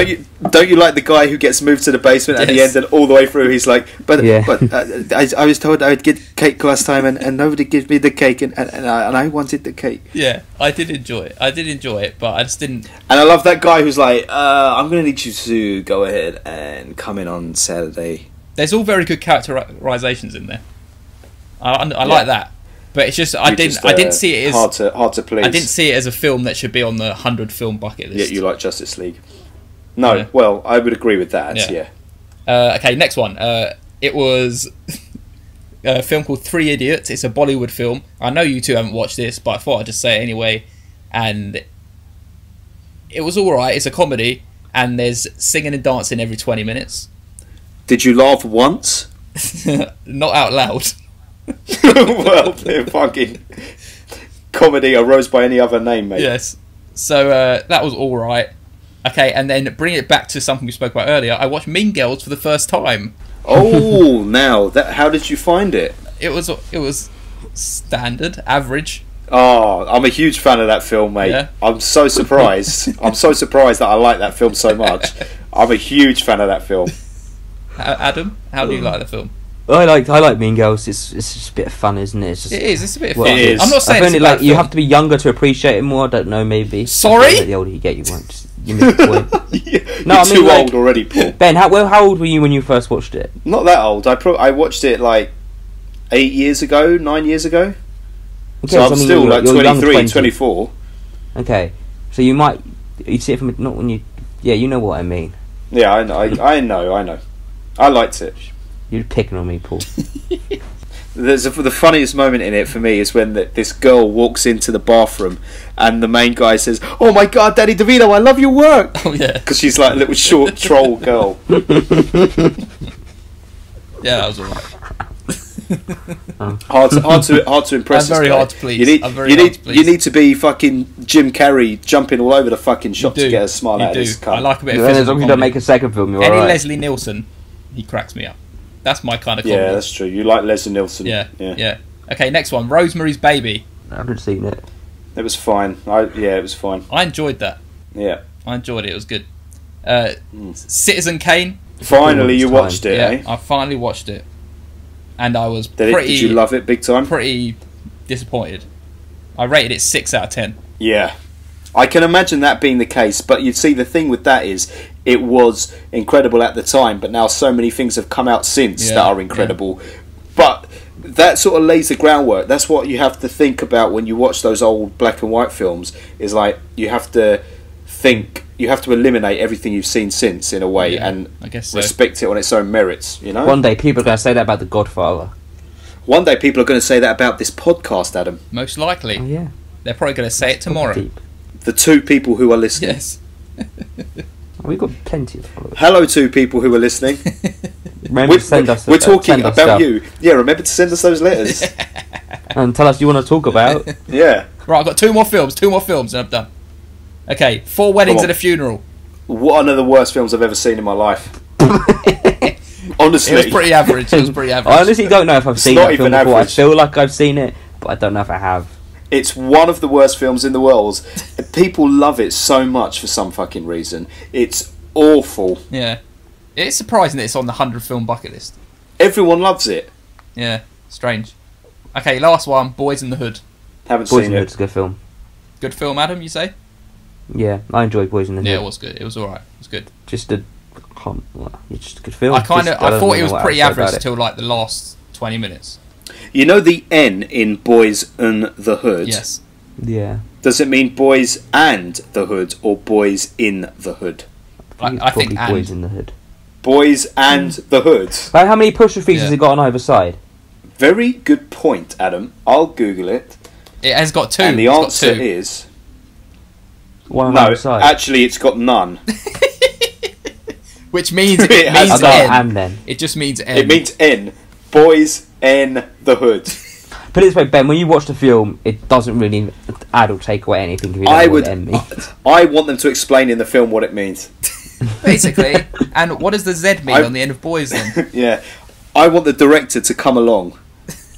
Speaker 2: Don't you like the guy who gets moved to the basement at the end and all the way through he's like, but I was told I would get cake last time and nobody gives me the cake and I wanted the cake.
Speaker 1: Yeah, I did enjoy it, but I just didn't.
Speaker 2: And I love that guy who's like, I'm going to need you to go ahead and come in on Saturday.
Speaker 1: There's all very good characterizations in there. I like that. But it's just I didn't see it as
Speaker 2: hard to please.
Speaker 1: I didn't see it as a film that should be on the 100 film bucket list.
Speaker 2: Yeah, you like Justice League. No, well, I would agree with that. Yeah.
Speaker 1: Okay, next one. It was a film called Three Idiots. It's a Bollywood film. I know you two haven't watched this, but I thought I'd just say it anyway. And it was all right. It's a comedy, and there's singing and dancing every 20 minutes.
Speaker 2: Did you laugh once?
Speaker 1: Not out loud.
Speaker 2: Well, fucking comedy arose by any other name, mate.
Speaker 1: Yes. So that was all right. Okay, and then bring it back to something we spoke about earlier. I watched Mean Girls for the first time.
Speaker 2: Oh, now how did you find it?
Speaker 1: It was standard, average.
Speaker 2: Oh, I'm a huge fan of that film, mate.
Speaker 1: Yeah?
Speaker 2: I'm so surprised. I'm so surprised that I like that film so much. I'm a huge fan of that film.
Speaker 1: Adam, how do you like the film?
Speaker 3: I like Mean Girls. It's just a bit of fun, isn't it? It's
Speaker 1: It's a bit of
Speaker 2: Well,
Speaker 1: fun.
Speaker 2: it is.
Speaker 1: I'm not saying
Speaker 3: I
Speaker 1: it's
Speaker 3: found
Speaker 1: a
Speaker 3: it
Speaker 1: bad
Speaker 3: like you
Speaker 1: film.
Speaker 3: have to be younger to appreciate it more. I don't know, maybe.
Speaker 1: Sorry?
Speaker 3: I feel like the older you get, you miss the point.
Speaker 2: You're too
Speaker 3: like,
Speaker 2: old already, Paul.
Speaker 3: Ben, how old were you when you first watched it?
Speaker 2: Not that old. I watched it like 8 years ago, 9 years ago.
Speaker 3: Okay,
Speaker 2: So I'm
Speaker 3: I mean,
Speaker 2: still like
Speaker 3: you're young
Speaker 2: 23,
Speaker 3: 20.
Speaker 2: 24.
Speaker 3: Okay, so you see it from not when you. Yeah, you know what I mean.
Speaker 2: Yeah, I know. I liked it.
Speaker 3: You're picking on me, Paul.
Speaker 2: The funniest moment in it for me is when this girl walks into the bathroom and the main guy says, "Oh my God, Danny DeVito, I love your work."
Speaker 1: Oh yeah,
Speaker 2: because she's like a little short troll girl.
Speaker 1: yeah, that was alright.
Speaker 2: Hard to impress.
Speaker 1: I'm very
Speaker 2: this guy.
Speaker 1: hard to please.
Speaker 2: You need to be fucking Jim Carrey jumping all over the fucking shop to get a smile out of this cunt.
Speaker 1: I like a bit of
Speaker 3: As
Speaker 1: physical
Speaker 3: long as you don't
Speaker 1: comedy.
Speaker 3: make a second film, you're
Speaker 1: Any
Speaker 3: alright.
Speaker 1: Leslie Nielsen, he cracks me up. That's my kind of comedy.
Speaker 2: Yeah, that's true. You like Leslie Nielsen.
Speaker 1: Yeah. Okay, next one. Rosemary's Baby.
Speaker 3: I haven't seen it.
Speaker 2: It was fine. It was fine.
Speaker 1: I enjoyed that.
Speaker 2: Yeah.
Speaker 1: I enjoyed it. It was good. Citizen Kane.
Speaker 2: Finally, you watched it,
Speaker 1: Yeah,
Speaker 2: eh?
Speaker 1: I finally watched it, and I was
Speaker 2: Did you love it big time?
Speaker 1: pretty disappointed. I rated it 6 out of 10.
Speaker 2: Yeah. I can imagine that being the case, but you see, the thing with that is, it was incredible at the time, but now so many things have come out since that are incredible. But that sort of lays the groundwork. That's what you have to think about when you watch those old black and white films, is like, you have to eliminate everything you've seen since, in a way, and
Speaker 1: I guess so.
Speaker 2: respect it on its own merits, you know?
Speaker 3: One day people are going to say that about The Godfather.
Speaker 2: One day people are going to say that about this podcast, Adam.
Speaker 1: Most likely.
Speaker 3: Oh, yeah.
Speaker 1: They're probably going to say it tomorrow.
Speaker 3: Deep.
Speaker 2: The two people who are listening.
Speaker 1: Yes.
Speaker 3: We've got plenty of followers.
Speaker 2: Hello, two people who are listening.
Speaker 3: Remember to send us.
Speaker 2: We're talking
Speaker 3: send us
Speaker 2: about
Speaker 3: stuff.
Speaker 2: you. Yeah, remember to send us those letters.
Speaker 3: And tell us you want to talk about.
Speaker 2: Yeah.
Speaker 1: Right, I've got two more films, and I'm done. Okay, 4 Weddings and a Funeral.
Speaker 2: One of the worst films I've ever seen in my life. Honestly.
Speaker 1: It was pretty average.
Speaker 3: I honestly don't know if I've seen
Speaker 2: not
Speaker 3: that film
Speaker 2: even
Speaker 3: before.
Speaker 2: average.
Speaker 3: I feel like I've seen it, but I don't know if I have.
Speaker 2: It's one of the worst films in the world. People love it so much for some fucking reason. It's awful.
Speaker 1: Yeah. It's surprising that it's on the 100 film bucket list.
Speaker 2: Everyone loves it.
Speaker 1: Yeah, strange. Okay, last one, Boys in the Hood.
Speaker 2: Haven't
Speaker 3: Boys
Speaker 2: seen
Speaker 3: in the
Speaker 2: it.
Speaker 3: Hood's a good film.
Speaker 1: Good film, Adam, you say?
Speaker 3: Yeah, I enjoyed Boys in the Hood.
Speaker 1: Yeah, it was good. It was alright. It was good.
Speaker 3: Just a good film.
Speaker 1: I thought it was pretty average
Speaker 3: until
Speaker 1: until like the last 20 minutes.
Speaker 2: You know the N in Boys in the Hood?
Speaker 1: Yes.
Speaker 3: Yeah.
Speaker 2: Does it mean Boys and the Hood or Boys in the Hood?
Speaker 1: I think
Speaker 3: probably Boys in the Hood.
Speaker 2: Boys and the Hood.
Speaker 3: Like, how many apostrophes has it got on either side?
Speaker 2: Very good point, Adam. I'll Google it.
Speaker 1: It has got 2.
Speaker 2: And the
Speaker 1: It's
Speaker 2: answer
Speaker 1: got 2.
Speaker 2: is...
Speaker 3: One on
Speaker 2: No,
Speaker 3: either side.
Speaker 2: actually it's got none.
Speaker 1: Which means it
Speaker 2: It has
Speaker 1: means
Speaker 2: got
Speaker 1: N.
Speaker 3: and then.
Speaker 1: It just means N.
Speaker 2: It means N. Boys in the Hood.
Speaker 3: Put it this way, Ben, when you watch the film, it doesn't really add or take away anything if you don't know what N means.
Speaker 2: I want them to explain in the film what it means.
Speaker 1: Basically. And what does the Z mean on the end of boys then?
Speaker 2: Yeah. I want the director to come along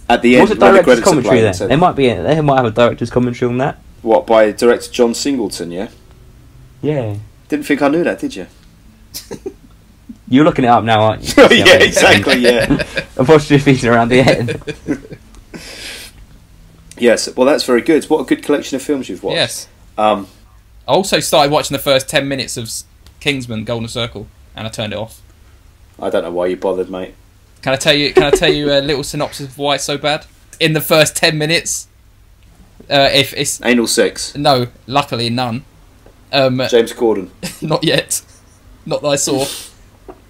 Speaker 2: at the end
Speaker 3: What's a
Speaker 2: when the
Speaker 3: director's
Speaker 2: credits are
Speaker 3: commentary
Speaker 2: playing.
Speaker 3: then?
Speaker 2: So-
Speaker 3: They might have a director's commentary on that.
Speaker 2: What, by director John Singleton, yeah?
Speaker 3: Yeah.
Speaker 2: Didn't think I knew that, did you?
Speaker 3: You're looking it up now, aren't you?
Speaker 2: Yeah, exactly, yeah.
Speaker 3: Apostrophes around the end.
Speaker 2: Yes, well that's very good. What a good collection of films you've watched.
Speaker 1: Yes.
Speaker 2: Um,
Speaker 1: I also started watching the first 10 minutes of Kingsman Golden Circle and I turned it off.
Speaker 2: I don't know why you bothered, mate.
Speaker 1: Can I tell you a little synopsis of why it's so bad? In the first 10 minutes, if it's...
Speaker 2: Anal sex.
Speaker 1: No, luckily none.
Speaker 2: James Corden.
Speaker 1: Not yet. Not that I saw.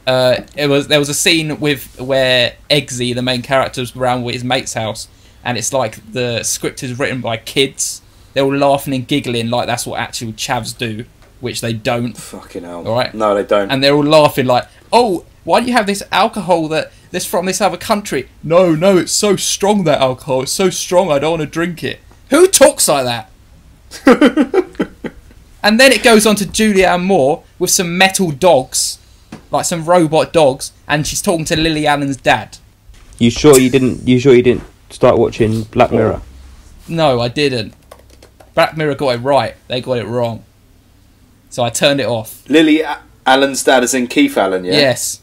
Speaker 1: There was a scene where Eggsy, the main character, was around with his mate's house, and it's like the script is written by kids. They're all laughing and giggling like that's what actual chavs do, which they don't.
Speaker 2: Fucking hell.
Speaker 1: All right.
Speaker 2: No, they don't.
Speaker 1: And they're all laughing like, "Oh, why do you have this alcohol that's from this other country?" No, it's so strong, that alcohol. It's so strong, I don't want to drink it. Who talks like that? And then it goes on to Julianne Moore with some metal dogs, like some robot dogs, and she's talking to Lily Allen's dad.
Speaker 3: You sure you didn't start watching Black Mirror?
Speaker 1: No, I didn't. Black Mirror got it right. They got it wrong. So I turned it off.
Speaker 2: Lily Allen's dad is in Keith Allen, yeah?
Speaker 1: Yes.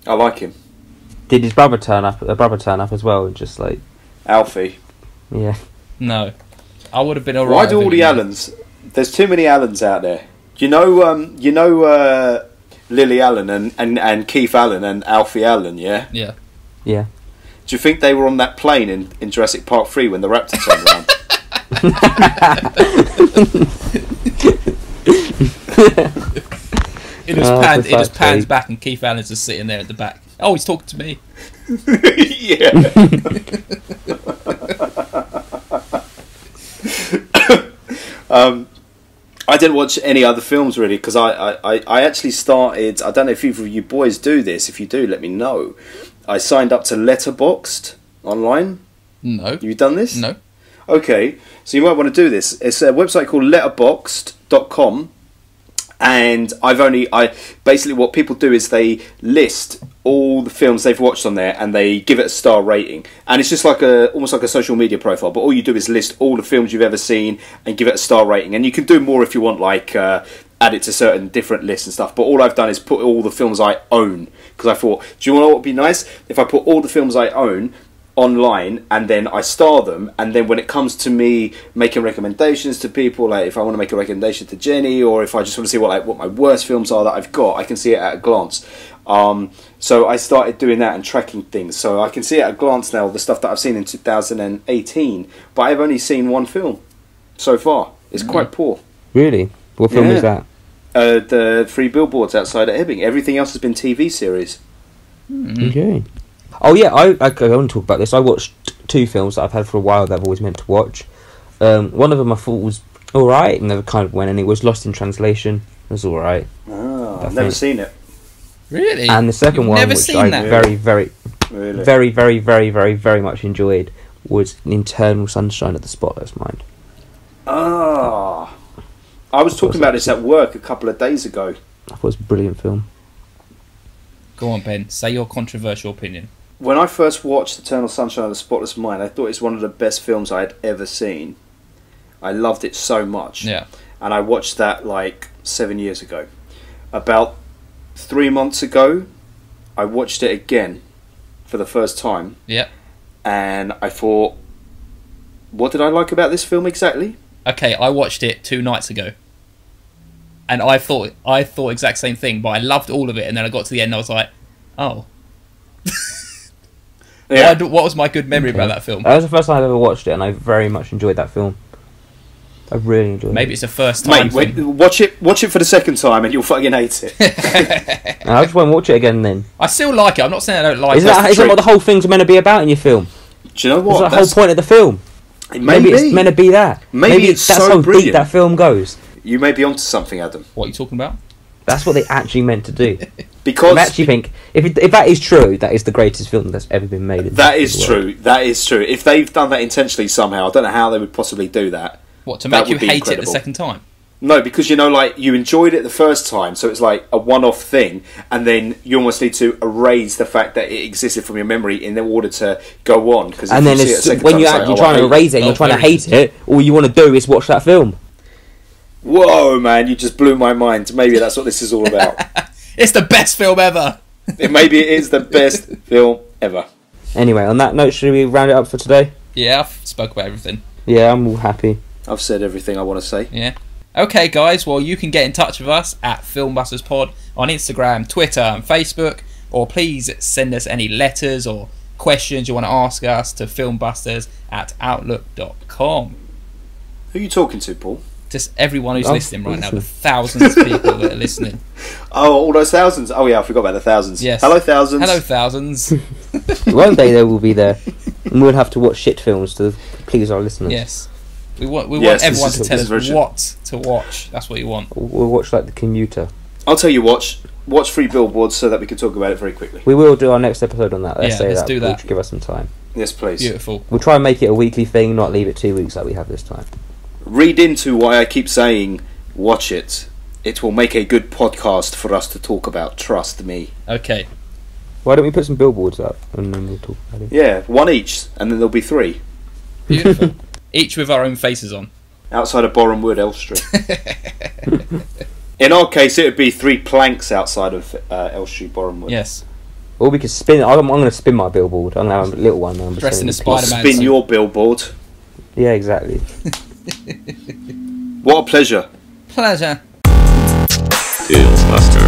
Speaker 2: I like him.
Speaker 3: Did his brother turn up? A brother turn up as well, and just like
Speaker 2: Alfie.
Speaker 3: Yeah.
Speaker 1: No. I would have been alright.
Speaker 2: Why do all the Allens? There's too many Allens out there. You know, Lily Allen and Keith Allen and Alfie Allen, yeah?
Speaker 1: Yeah.
Speaker 3: Yeah.
Speaker 2: Do you think they were on that plane in Jurassic Park 3 when the raptor turned around?
Speaker 1: It just pans back and Keith Allen's just sitting there at the back. Oh, he's talking to me.
Speaker 2: Yeah. I didn't watch any other films really because I actually started. I don't know if either of you boys do this. If you do, let me know. I signed up to Letterboxd online.
Speaker 1: No.
Speaker 2: Have you done this?
Speaker 1: No.
Speaker 2: Okay, so you might want to do this. It's a website called letterboxd.com, and basically what people do is they list all the films they've watched on there and they give it a star rating, and it's just like almost like a social media profile, but all you do is list all the films you've ever seen and give it a star rating, and you can do more if you want, like add it to certain different lists and stuff, but all I've done is put all the films I own, because I thought, do you know what would be nice if I put all the films I own online and then I star them, and then when it comes to me making recommendations to people, like if I want to make a recommendation to Jenny, or if I just want to see what my worst films are that I've got, I can see it at a glance. So I started doing that and tracking things, so I can see at a glance now the stuff that I've seen in 2018, but I've only seen one film so far. It's quite poor.
Speaker 3: Really? What film is that?
Speaker 2: The 3 Billboards Outside of Ebbing. Everything else has been TV series.
Speaker 3: Okay. Oh yeah, I want to talk about this. I watched 2 films that I've had for a while that I've always meant to watch. One of them I thought was alright, and never kind of went, and it was Lost in Translation. It was alright.
Speaker 2: Oh, I've never seen it.
Speaker 1: Really?
Speaker 3: And the second one, which I very much enjoyed, was Eternal Sunshine of the Spotless Mind.
Speaker 2: Ah, I was talking about this at work a couple of days ago.
Speaker 3: I thought it was a brilliant film.
Speaker 1: Go on, Ben. Say your controversial opinion.
Speaker 2: When I first watched Eternal Sunshine of the Spotless Mind, I thought it's one of the best films I had ever seen. I loved it so much.
Speaker 1: Yeah.
Speaker 2: And I watched that like 7 years ago. About 3 months ago, I watched it again for the first time.
Speaker 1: Yeah.
Speaker 2: And I thought, what did I like about this film exactly?
Speaker 1: Okay, I watched it 2 nights ago. And I thought exact same thing, but I loved all of it, and then I got to the end and I was like, oh.
Speaker 2: Yeah.
Speaker 1: What was my good memory about that film?
Speaker 3: That was the first time I've ever watched it, and I very much enjoyed that film. I really enjoyed it.
Speaker 1: Maybe it's the first time.
Speaker 2: Mate, watch it for the second time and you'll fucking hate it.
Speaker 3: I just won't watch it again then.
Speaker 1: I still like it. I'm not saying I don't like it.
Speaker 3: Is that what the whole thing's meant to be about in your film?
Speaker 2: Do you know what?
Speaker 3: That's the whole point of the film. Maybe it's meant to be that.
Speaker 2: Maybe it's
Speaker 3: that's
Speaker 2: so
Speaker 3: how
Speaker 2: brilliant.
Speaker 3: deep that film goes.
Speaker 2: You may be onto something, Adam.
Speaker 1: What are you talking about?
Speaker 3: That's what they actually meant to do.
Speaker 2: Because
Speaker 3: I actually think if that is true, that is the greatest film that's ever been made.
Speaker 2: That is true. That is true. If they've done that intentionally somehow, I don't know how they would possibly do that.
Speaker 1: What, to make you hate it the second time?
Speaker 2: No, because like you enjoyed it the first time, so it's like a one-off thing, and then you almost need to erase the fact that it existed from your memory in order to go on. Because
Speaker 3: and then when you're actually trying to erase it and you're trying to hate it, all you want to do is watch that film.
Speaker 2: Whoa, man! You just blew my mind. Maybe that's what this is all about.
Speaker 1: It's the best film ever.
Speaker 2: Maybe it is the best film ever.
Speaker 3: Anyway, on that note, should we round it up for today?
Speaker 1: Yeah, I've spoke about everything.
Speaker 3: Yeah, I'm all happy.
Speaker 2: I've said everything I want to say.
Speaker 1: Yeah. Okay, guys. Well, you can get in touch with us at FilmBusters Pod on Instagram, Twitter, and Facebook. Or please send us any letters or questions you want to ask us to filmbusters@outlook.com.
Speaker 2: Who are you talking to, Paul?
Speaker 1: Just everyone who's listening right now. The thousands of people that are listening.
Speaker 2: Oh, all those thousands. Oh, yeah, I forgot about the thousands.
Speaker 1: Yes.
Speaker 2: Hello, thousands.
Speaker 1: Hello, thousands.
Speaker 3: One day they will be there. And we'll have to watch shit films to please our listeners.
Speaker 1: Yes. We want everyone to tell us what to watch. That's what you want.
Speaker 3: We'll watch like The Commuter.
Speaker 2: I'll tell you watch 3 Billboards so that we can talk about it very quickly.
Speaker 3: We will do our next episode on that.
Speaker 1: Let's do that.
Speaker 3: Give us some time.
Speaker 2: Yes, please.
Speaker 1: Beautiful.
Speaker 3: We'll try and make it a weekly thing, not leave it 2 weeks like we have this time.
Speaker 2: Read into why I keep saying watch it. It will make a good podcast for us to talk about. Trust me.
Speaker 1: Okay.
Speaker 3: Why don't we put some billboards up and then we'll talk about it?
Speaker 2: Yeah, 1 each, and then there'll be 3.
Speaker 1: Beautiful. Each with our own faces on.
Speaker 2: Outside of Borehamwood, Elstree. In our case, it would be 3 planks outside of Elstree, Borehamwood.
Speaker 1: Yes.
Speaker 3: Or we could spin. I'm going to spin my billboard. I'm going to have a little one.
Speaker 1: Dressed in a Spider-Man
Speaker 2: Spin
Speaker 1: suit.
Speaker 2: your billboard.
Speaker 3: Yeah, exactly.
Speaker 2: What a pleasure.
Speaker 1: Pleasure.
Speaker 4: FilmBusters.